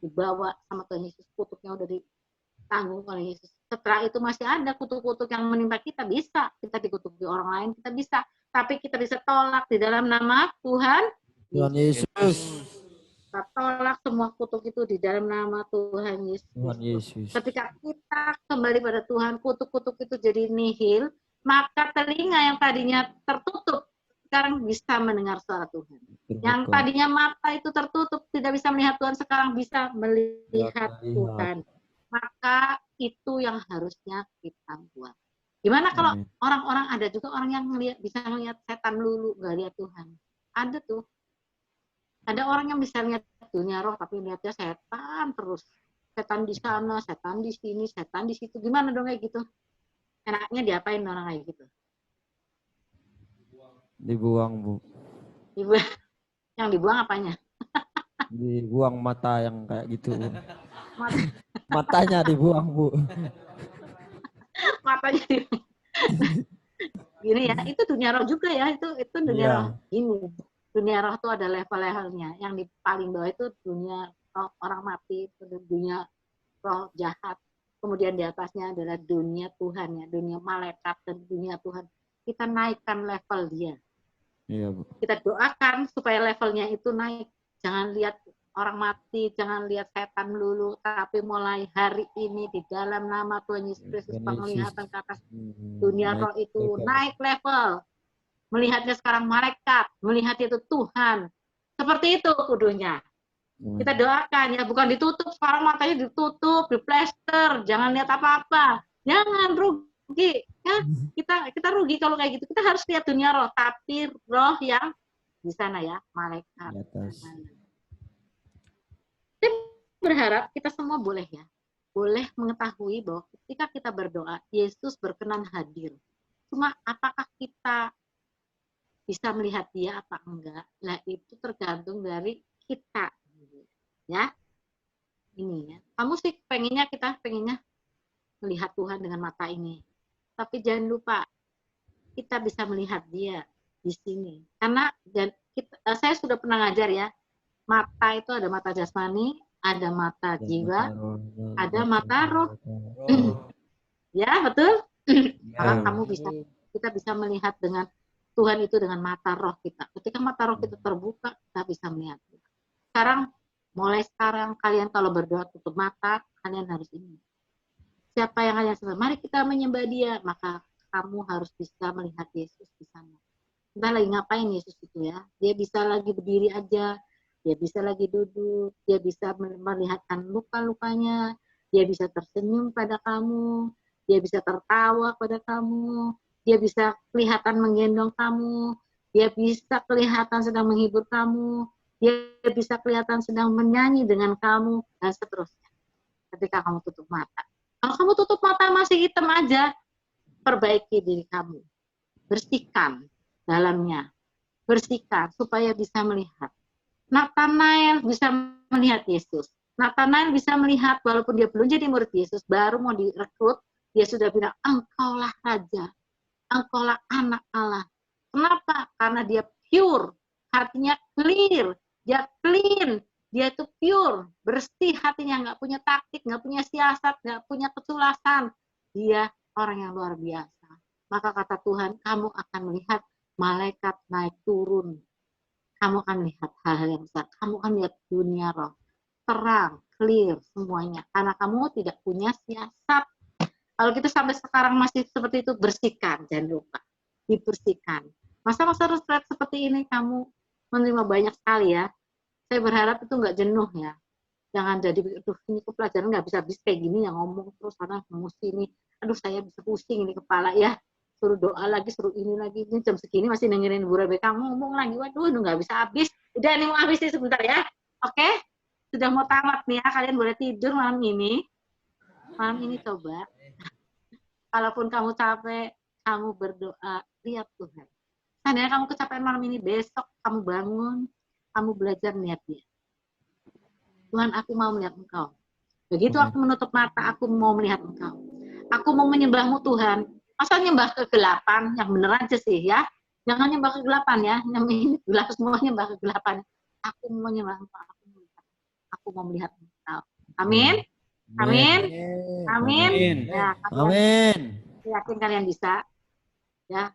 [SPEAKER 4] dibawa sama Tuhan Yesus, kutuknya udah ditanggung oleh Yesus. Setelah itu masih ada kutuk-kutuk yang menimpa kita, bisa kita dikutuki orang lain, kita bisa, tapi kita bisa tolak di dalam nama Tuhan
[SPEAKER 6] Yesus.
[SPEAKER 4] Kita tolak semua kutuk itu di dalam nama Tuhan Yesus. Ketika kita kembali pada Tuhan, kutuk-kutuk itu jadi nihil, maka telinga yang tadinya tertutup sekarang bisa mendengar suara Tuhan. Yang tadinya mata itu tertutup tidak bisa melihat Tuhan, sekarang bisa melihat Tuhan. Maka itu yang harusnya kita buat. Gimana kalau orang-orang, ada juga orang yang bisa melihat setan lulu, nggak lihat Tuhan. Ada tuh. Ada orang yang bisa lihat dunia roh, tapi lihatnya setan terus. Setan di sana, setan di sini, setan di situ. Gimana dong kayak gitu? Enaknya diapain orang kayak gitu?
[SPEAKER 6] Dibuang, Bu.
[SPEAKER 4] Yang dibuang apanya?
[SPEAKER 6] Dibuang mata yang kayak gitu, Bu. Matanya dibuang, Bu.
[SPEAKER 4] Matanya dibuang. Gini ya, itu dunia roh juga ya. Itu dunia roh. Ini. Dunia roh itu ada level-levelnya. Yang di paling bawah itu dunia roh orang mati, dunia roh jahat. Kemudian di atasnya adalah dunia Tuhan ya, dunia malaikat dan dunia Tuhan. Kita naikkan level dia.
[SPEAKER 6] Iya, Bu.
[SPEAKER 4] Kita doakan supaya levelnya itu naik. Jangan lihat orang mati, jangan lihat setan dulu, tapi mulai hari ini di dalam nama Tuhan Yesus Kristus, penglihatan ke atas dunia roh itu naik level. Melihatnya sekarang malaikat, melihat itu Tuhan. Seperti itu kudunya. Kita doakan ya, bukan ditutup, sekarang matanya ditutup, diplester, jangan lihat apa-apa. Jangan rugi. Ya, kita rugi kalau kayak gitu. Kita harus lihat dunia roh, tapi roh yang di sana ya, malaikat. Saya berharap kita semua boleh ya, boleh mengetahui bahwa ketika kita berdoa, Yesus berkenan hadir. Cuma apakah kita bisa melihat dia apa enggak? Nah, itu tergantung dari kita. Ya. Ini ya. Kamu sih kita pengennya melihat Tuhan dengan mata ini. Tapi jangan lupa kita bisa melihat dia di sini. Karena saya sudah pernah ngajar ya. Mata itu ada mata jasmani, ada mata jiwa, ada mata roh. Ya, betul? Maka kita bisa melihat dengan Tuhan itu dengan mata roh kita. Ketika mata roh kita terbuka, kita bisa melihat. Mulai sekarang kalian kalau berdoa tutup mata, kalian harus ini. Siapa yang kalian sembah? Mari kita menyembah dia. Maka kamu harus bisa melihat Yesus di sana. Entah lagi ngapain Yesus itu ya. Dia bisa lagi berdiri aja. Dia bisa lagi duduk. Dia bisa melihatkan luka-lukanya. Dia bisa tersenyum pada kamu. Dia bisa tertawa pada kamu. Dia bisa kelihatan menggendong kamu. Dia bisa kelihatan sedang menghibur kamu. Dia bisa kelihatan sedang menyanyi dengan kamu. Dan seterusnya. Ketika kamu tutup mata. Kalau kamu tutup mata masih hitam aja, perbaiki diri kamu. Bersihkan dalamnya. Bersihkan supaya bisa melihat. Nathanael bisa melihat Yesus. Nathanael bisa melihat walaupun dia belum jadi murid Yesus, baru mau direkrut, dia sudah bilang, engkaulah raja. Engkaulah anak Allah. Kenapa? Karena dia pure hatinya clear, dia clean, dia itu pure, bersih hatinya, nggak punya taktik, nggak punya siasat, nggak punya ketulasan. Dia orang yang luar biasa. Maka kata Tuhan, kamu akan melihat malaikat naik turun. Kamu akan melihat hal-hal yang besar. Kamu akan melihat dunia roh. Terang, clear semuanya. Karena kamu tidak punya siasat. Kalau kita sampai sekarang masih seperti itu, bersihkan. Jangan lupa. Dibersihkan. Masa-masa retret seperti ini kamu menerima banyak sekali ya. Saya berharap itu nggak jenuh ya. Jangan jadi, aduh ini pelajaran nggak bisa habis kayak gini, yang ngomong terus karena mesti ini. Aduh saya bisa pusing ini kepala ya. Suruh doa lagi, suruh ini lagi. Ini jam segini masih dengerin Bu Rebecca ngomong lagi. Waduh, nggak bisa habis. Udah, ini mau habis sebentar ya. Oke? Sudah mau tamat nih ya. Kalian boleh tidur malam ini. Malam ini coba. Kalaupun kamu capek, kamu berdoa, lihat Tuhan. Seandainya kamu kecapean malam ini, besok kamu bangun, kamu belajar niat dia. Tuhan, aku mau melihat Engkau. Begitu aku menutup mata, aku mau melihat Engkau. Aku mau menyembahmu Tuhan. Masa nyembah kegelapan, yang bener aja sih ya. Jangan nyembah kegelapan ya, yang ini gelap semua nyembah kegelapan. Aku mau menyembah Engkau, aku mau melihat Engkau. Amin. Amin. Amin. Ya,
[SPEAKER 6] Amin.
[SPEAKER 4] yakin kalian bisa. Ya,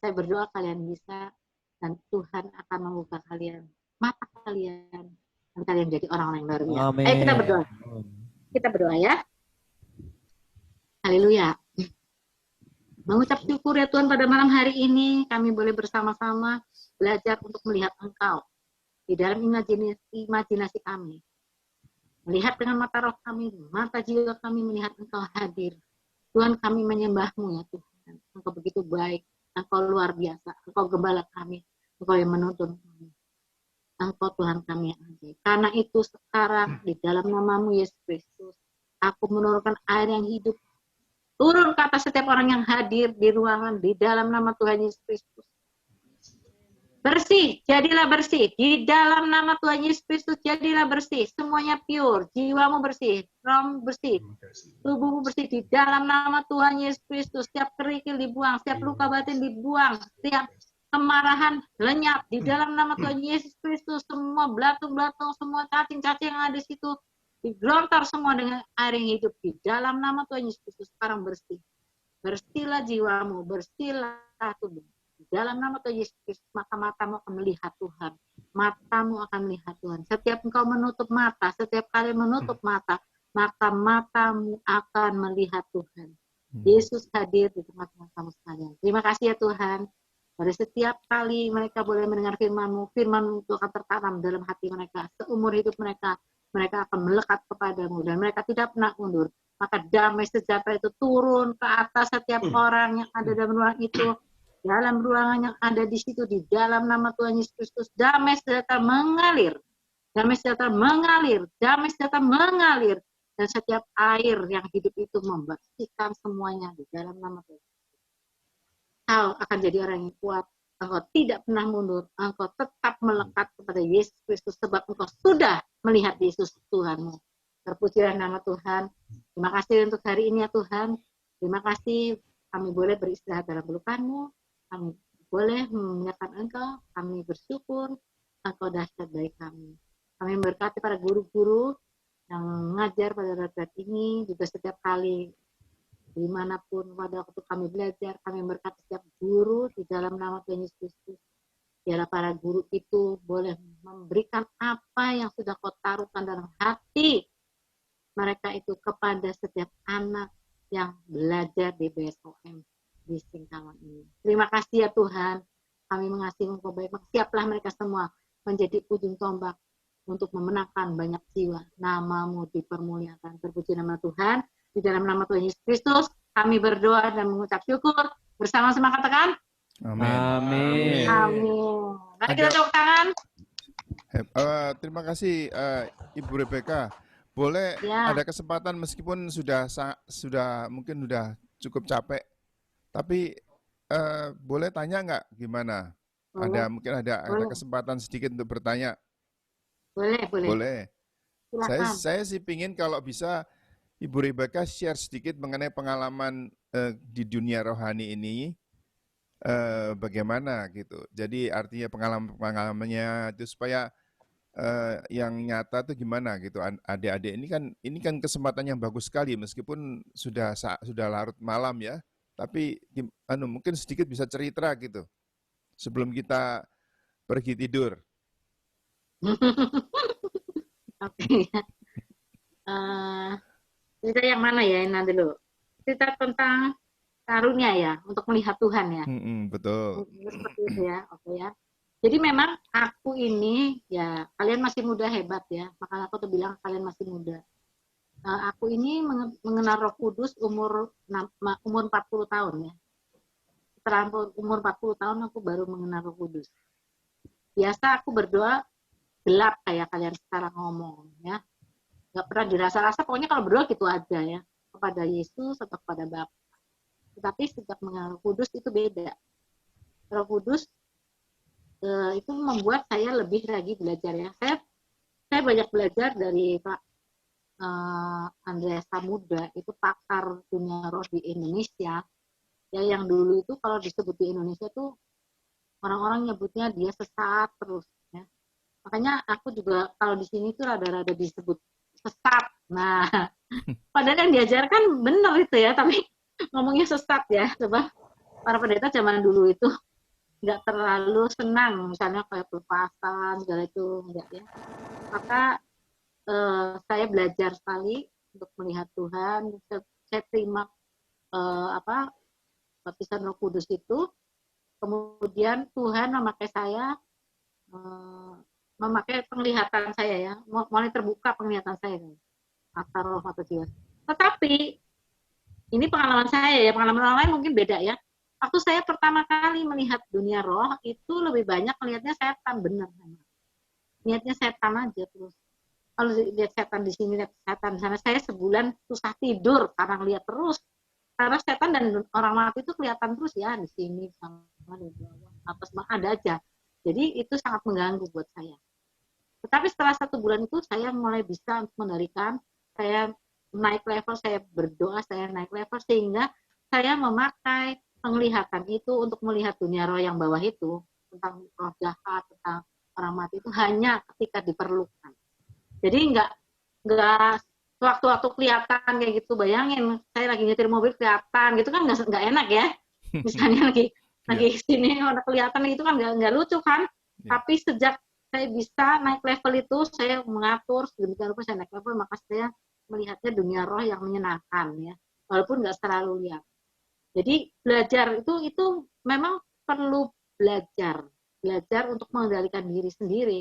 [SPEAKER 4] saya berdoa kalian bisa dan Tuhan akan membuka kalian, mata kalian, dan kalian menjadi orang-orang yang luar biasa.
[SPEAKER 6] Amin.
[SPEAKER 4] Ayo kita berdoa. Kita berdoa ya. Haleluya. Mengucap syukur ya Tuhan, pada malam hari ini kami boleh bersama-sama belajar untuk melihat Engkau di dalam imajinasi kami. Melihat dengan mata roh kami, mata jiwa kami melihat Engkau hadir. Tuhan, kami menyembahmu ya Tuhan. Engkau begitu baik, Engkau luar biasa, Engkau gembala kami, Engkau yang menuntun kami. Engkau Tuhan kami yang ajaib. Karena itu sekarang di dalam namamu Yesus Kristus, aku menurunkan air yang hidup turun ke atas setiap orang yang hadir di ruangan di dalam nama Tuhan Yesus Kristus. Bersih, jadilah bersih. Di dalam nama Tuhan Yesus Kristus, jadilah bersih. Semuanya pure, jiwamu bersih, rohmu bersih, tubuhmu bersih. Di dalam nama Tuhan Yesus Kristus, setiap kerikil dibuang, setiap luka batin dibuang, setiap kemarahan lenyap. Di dalam nama Tuhan Yesus Kristus, semua belatung-belatung, semua cacing-cacing yang ada di situ, digelontar semua dengan air yang hidup. Di dalam nama Tuhan Yesus Kristus sekarang bersih. Bersihlah jiwamu, bersihlah tubuh. Di dalam nama Tuhan Yesus Kristus, maka matamu akan melihat Tuhan. Matamu akan melihat Tuhan. Setiap engkau menutup mata, setiap kali menutup mata, maka matamu akan melihat Tuhan. Yesus hadir di tengah-tengah kamu sekalian. Terima kasih ya Tuhan. Pada setiap kali mereka boleh mendengar firman-Mu, firman-Mu itu akan tertanam dalam hati mereka. Seumur hidup mereka, mereka akan melekat kepadamu dan mereka tidak pernah mundur. Maka damai sejahtera itu turun ke atas setiap orang yang ada dalam ruang itu, dalam ruangan yang ada di situ, di dalam nama Tuhan Yesus Kristus. Damai sejahtera mengalir, damai sejahtera mengalir, damai sejahtera mengalir, dan setiap air yang hidup itu membersihkan semuanya di dalam nama Tuhan. Kau akan jadi orang yang kuat. Engkau tidak pernah mundur. Engkau tetap melekat kepada Yesus Kristus sebab engkau sudah melihat Yesus Tuhanmu. Terpujilah nama Tuhan. Terima kasih untuk hari ini ya Tuhan. Terima kasih kami boleh beristirahat dalam pelukan-Mu. Kami boleh memuliakan Engkau. Kami bersyukur Engkau dahsyat bagi kami. Kami memberkati para guru-guru yang mengajar pada retret ini juga setiap kali dimanapun pada waktu kami belajar, kami berkati setiap guru di dalam nama Tuhan Yesus Kristus. Biarlah para guru itu boleh memberikan apa yang sudah Kau taruhkan dalam hati mereka itu kepada setiap anak yang belajar di BSOM di Singkawang ini. Terima kasih ya Tuhan, kami mengasihi Engkau baik. Siaplah mereka semua menjadi ujung tombak untuk memenangkan banyak jiwa. Nama-Mu dipermuliakan. Terpuji nama Tuhan. Di dalam nama Tuhan Yesus Kristus, kami berdoa dan mengucap syukur. Bersama-sama katakan.
[SPEAKER 1] Amin.
[SPEAKER 2] Amin.
[SPEAKER 4] Amin. Mari kita tepuk tangan.
[SPEAKER 1] Terima kasih Ibu Rebecca. Boleh ada kesempatan meskipun sudah mungkin sudah cukup capek, tapi boleh tanya nggak gimana? Mungkin ada kesempatan sedikit untuk bertanya. Boleh. Saya sih pingin kalau bisa Ibu Rebecca share sedikit mengenai pengalaman di dunia rohani ini, bagaimana gitu. Jadi artinya pengalaman-pengalamannya itu supaya yang nyata tuh gimana gitu. Adik-adik ini kan kesempatan yang bagus sekali meskipun sudah larut malam ya. Tapi mungkin sedikit bisa cerita gitu sebelum kita pergi tidur.
[SPEAKER 4] Oke. Cerita yang mana ya nanti dulu? Cerita tentang karunia ya, untuk melihat Tuhan ya.
[SPEAKER 1] Betul.
[SPEAKER 4] Seperti itu ya, oke ya. Jadi memang aku ini ya, kalian masih muda hebat ya, makanya aku tuh bilang kalian masih muda. Aku ini mengenal Roh Kudus umur 40 tahun ya. Setelah umur 40 tahun aku baru mengenal Roh Kudus. Biasa aku berdoa gelap kayak kalian sekarang ngomong ya. Gak pernah dirasa-rasa, pokoknya kalau berdoa gitu aja ya, kepada Yesus atau kepada Bapa. Tetapi sejak mengenal Roh Kudus itu beda. Roh Kudus itu membuat saya lebih lagi belajar ya. Saya banyak belajar dari Pak Andreas Samudra, itu pakar dunia roh di Indonesia. Ya, yang dulu itu kalau disebut di Indonesia tuh orang-orang nyebutnya dia sesat terus ya. Makanya aku juga kalau di sini tuh rada-rada disebut sesat. Nah, padahal yang diajarkan benar itu ya, tapi ngomongnya sesat ya. Coba para pendeta zaman dulu itu nggak terlalu senang, misalnya kayak pelepasan segala itu enggak ya. Maka saya belajar sekali untuk melihat Tuhan. Saya terima baptisan Roh Kudus itu. Kemudian Tuhan memakai saya, memakai penglihatan saya ya, mulai terbuka penglihatan saya, mata roh, mata jiwa. Tetapi ini pengalaman saya ya, pengalaman orang lain mungkin beda ya. Waktu saya pertama kali melihat dunia roh itu lebih banyak melihatnya setan, benar. Niatnya setan aja terus. Kalau lihat setan di sini, lihat setan di sana, saya sebulan susah tidur karena lihat terus. Karena setan dan orang mati itu kelihatan terus ya, di sini sama di bawah, atas ada aja. Jadi itu sangat mengganggu buat saya. Tetapi setelah 1 bulan itu saya mulai bisa mengendalikan, saya naik level, saya berdoa, saya naik level sehingga saya memakai penglihatan itu untuk melihat dunia roh yang bawah itu, tentang roh jahat, tentang orang mati itu hanya ketika diperlukan. Jadi nggak waktu-waktu kelihatan kayak gitu, bayangin saya lagi nyetir mobil kelihatan gitu kan nggak enak ya. Misalnya lagi sini udah kelihatan itu kan nggak lucu kan. Tapi sejak saya bisa naik level itu, saya mengatur sedemikian rupa saya naik level, maka saya melihatnya dunia roh yang menyenangkan ya, walaupun nggak selalu lihat. Jadi belajar itu memang perlu belajar untuk mengendalikan diri sendiri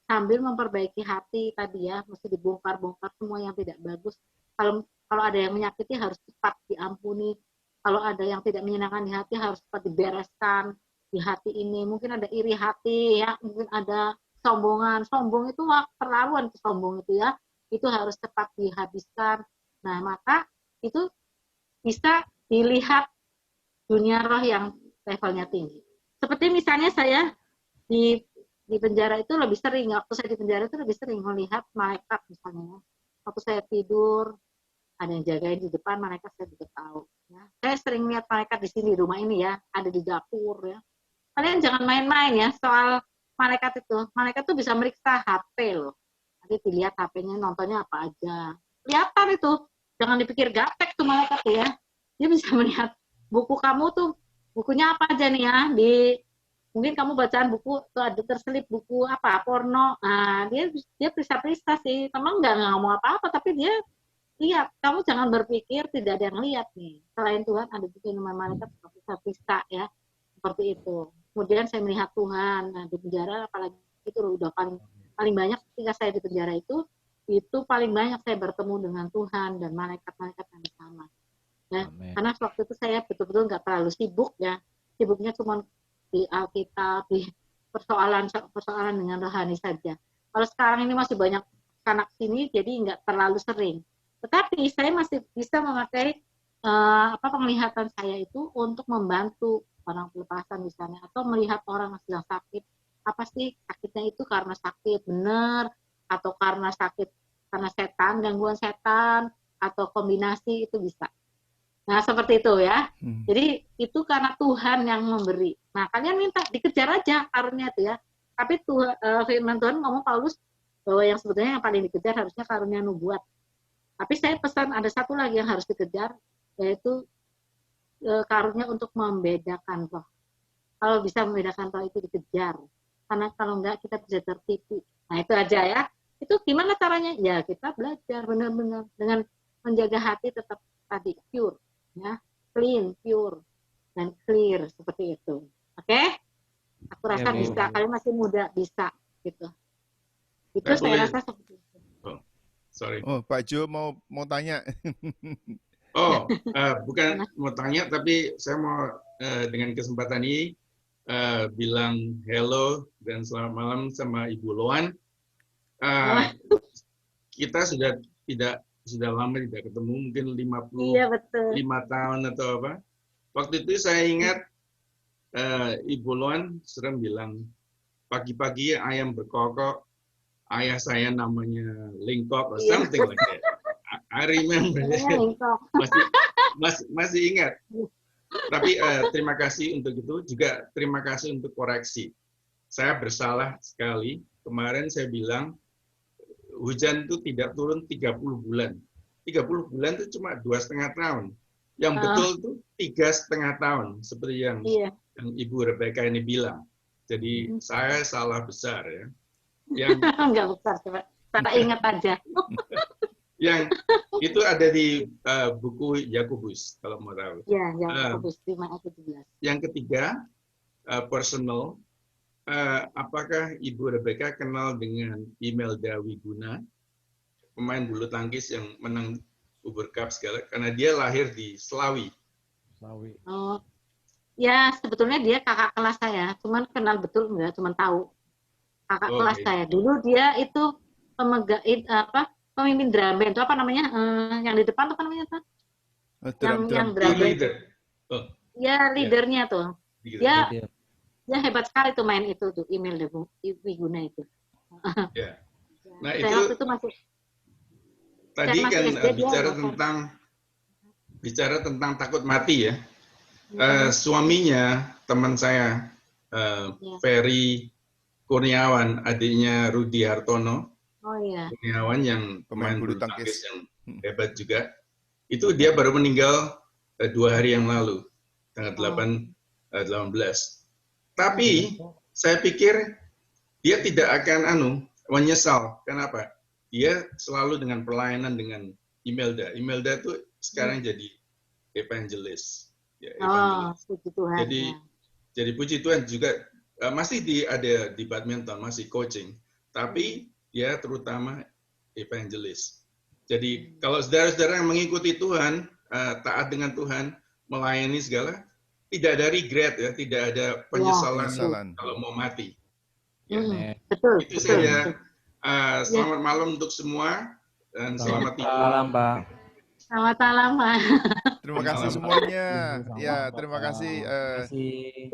[SPEAKER 4] sambil memperbaiki hati tadi ya, mesti dibongkar semua yang tidak bagus. Kalau ada yang menyakiti harus cepat diampuni. Kalau ada yang tidak menyenangkan di hati harus cepat dibereskan di hati ini. Mungkin ada iri hati ya, mungkin ada sombongan. Sombong itu terlaluan sombong itu ya. Itu harus cepat dihabiskan. Nah, maka itu bisa dilihat dunia roh yang levelnya tinggi. Seperti misalnya saya di penjara itu lebih sering, waktu saya di penjara itu lebih sering melihat malaikat misalnya. Waktu saya tidur, ada yang jagain di depan, malaikat saya juga tahu. Ya. Saya sering lihat malaikat di sini, di rumah ini ya, ada di dapur ya. Kalian jangan main-main ya soal malaikat itu. Malaikat itu bisa meriksa HP loh. Nanti dilihat HP-nya nontonnya apa aja. Kelihatan itu. Jangan dipikir gaptek tuh malaikat ya. Dia bisa melihat buku kamu tuh, bukunya apa aja nih ya, mungkin kamu bacaan buku tuh ada terselip buku apa porno, nah dia periksa sih, teman nggak ngomong apa-apa tapi dia lihat. Kamu jangan berpikir tidak ada yang lihat nih, selain Tuhan ada juga yang malaikat periksa ya, seperti itu. Kemudian saya melihat Tuhan. Nah, di penjara apalagi itu udah paling banyak ketika saya di penjara itu paling banyak saya bertemu dengan Tuhan dan malaikat-malaikat yang bersama. Nah, karena waktu itu saya betul-betul nggak terlalu sibuk ya, sibuknya cuma di Alkitab, di persoalan dengan rohani saja. Kalau sekarang ini masih banyak anak sini, jadi nggak terlalu sering. Tetapi saya masih bisa memakai penglihatan saya itu untuk membantu orang pelepasan misalnya, atau melihat orang yang sedang sakit. Apa sih sakitnya itu karena sakit benar, atau karena sakit karena setan, gangguan setan, atau kombinasi itu bisa. Nah, seperti itu ya.
[SPEAKER 1] Hmm.
[SPEAKER 4] Jadi itu karena Tuhan yang memberi. Nah, kalian minta dikejar aja karunia itu ya. Tapi Tuhan, firman Tuhan ngomong Paulus bahwa yang sebetulnya yang paling dikejar harusnya karunia nubuat. Tapi saya pesan ada satu lagi yang harus dikejar, yaitu karunia untuk membedakan roh. Kalau bisa membedakan roh itu dikejar. Karena kalau enggak kita bisa tertipu. Nah, itu aja ya. Itu gimana caranya? Ya, kita belajar benar-benar dengan menjaga hati tetap tadi pure, ya, clean, pure, dan clear seperti itu. Oke? Aku rasa
[SPEAKER 2] Ya, Bu.
[SPEAKER 4] bisa. Kalian masih muda, bisa gitu. Itu
[SPEAKER 8] Saya
[SPEAKER 4] saya
[SPEAKER 8] boleh-
[SPEAKER 4] rasa seperti itu.
[SPEAKER 8] Sorry.
[SPEAKER 1] Oh, Pak Jo mau tanya.
[SPEAKER 8] Oh, bukan mau tanya, tapi saya mau dengan kesempatan ini bilang hello dan selamat malam sama Ibu Loan. Kita sudah lama tidak ketemu, mungkin 55
[SPEAKER 4] Iya, betul.
[SPEAKER 8] tahun atau apa. Waktu itu saya ingat Ibu Loan sering bilang, pagi-pagi ayam berkokok, ayah saya namanya Lingkok or something like that. I remember. Masih ingat. Tapi terima kasih untuk itu, juga terima kasih untuk koreksi. Saya bersalah sekali. Kemarin saya bilang hujan itu tidak turun 30 bulan. 30 bulan itu cuma 2,5 tahun. Yang betul itu 3,5 tahun, seperti yang Ibu Rebecca ini bilang. Jadi saya salah besar ya. Yang
[SPEAKER 4] Enggak besar, coba. Saya ingat aja.
[SPEAKER 8] yang itu ada di buku Yakobus kalau mau tahu.
[SPEAKER 4] Ya, Yakobus 5:17.
[SPEAKER 8] Yang ketiga, personal. Apakah Ibu Rebecca kenal dengan Imelda Wiguna, pemain bulu tangkis yang menang Uber Cup segala? Karena dia lahir di Selawi.
[SPEAKER 4] Oh, ya sebetulnya dia kakak kelas saya, cuman kenal betul enggak, cuman tahu kakak kelas saya. Dulu dia itu pemimpin drum band itu apa namanya? Yang di depan apa namanya tuh? Yang drum band.
[SPEAKER 8] Leader.
[SPEAKER 4] Ya, leadernya tuh.
[SPEAKER 8] Dia
[SPEAKER 4] Dia hebat sekali tuh main itu tuh, Imelda Wiguna itu.
[SPEAKER 8] ya. Nah,
[SPEAKER 4] Saya waktu itu masih
[SPEAKER 8] tadi kan
[SPEAKER 4] SD,
[SPEAKER 8] bicara tentang takut mati ya. Suaminya teman saya Ferry Kurniawan, adiknya Rudi Hartono.
[SPEAKER 4] Oh iya.
[SPEAKER 8] Kurniawan yang
[SPEAKER 1] Pemain
[SPEAKER 8] pemain
[SPEAKER 1] bulu
[SPEAKER 8] bulu tangkis
[SPEAKER 1] tangkis
[SPEAKER 8] yang hebat juga. Itu dia baru meninggal 2 hari yang lalu, tanggal 18. Tapi saya pikir dia tidak akan menyesal. Kenapa? Dia selalu dengan pelayanan dengan Imelda. Imelda itu sekarang jadi evangelis. Ya, evangelis.
[SPEAKER 4] Puji Tuhan.
[SPEAKER 8] Jadi puji Tuhan juga masih ada di badminton, masih coaching. Tapi dia terutama evangelis. Jadi kalau saudara-saudara yang mengikuti Tuhan, taat dengan Tuhan, melayani segala, tidak ada regret ya, tidak ada penyesalan kalau mau mati. Ya.
[SPEAKER 4] Betul.
[SPEAKER 8] Itu saja. Selamat malam untuk semua dan selamat tidur.
[SPEAKER 2] Malam, Pak.
[SPEAKER 4] Selamat malam, Pak.
[SPEAKER 1] Terima kasih semuanya. Ya, terima kasih.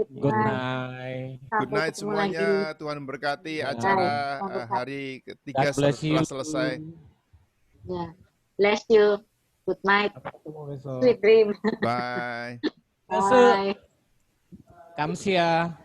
[SPEAKER 6] Good night.
[SPEAKER 1] Good night semuanya. Tuhan berkati acara hari ketiga setelah selesai.
[SPEAKER 4] Ya. Bless you. Good night. Sweet dream.
[SPEAKER 1] Bye.
[SPEAKER 4] Bye.
[SPEAKER 6] Kamsia.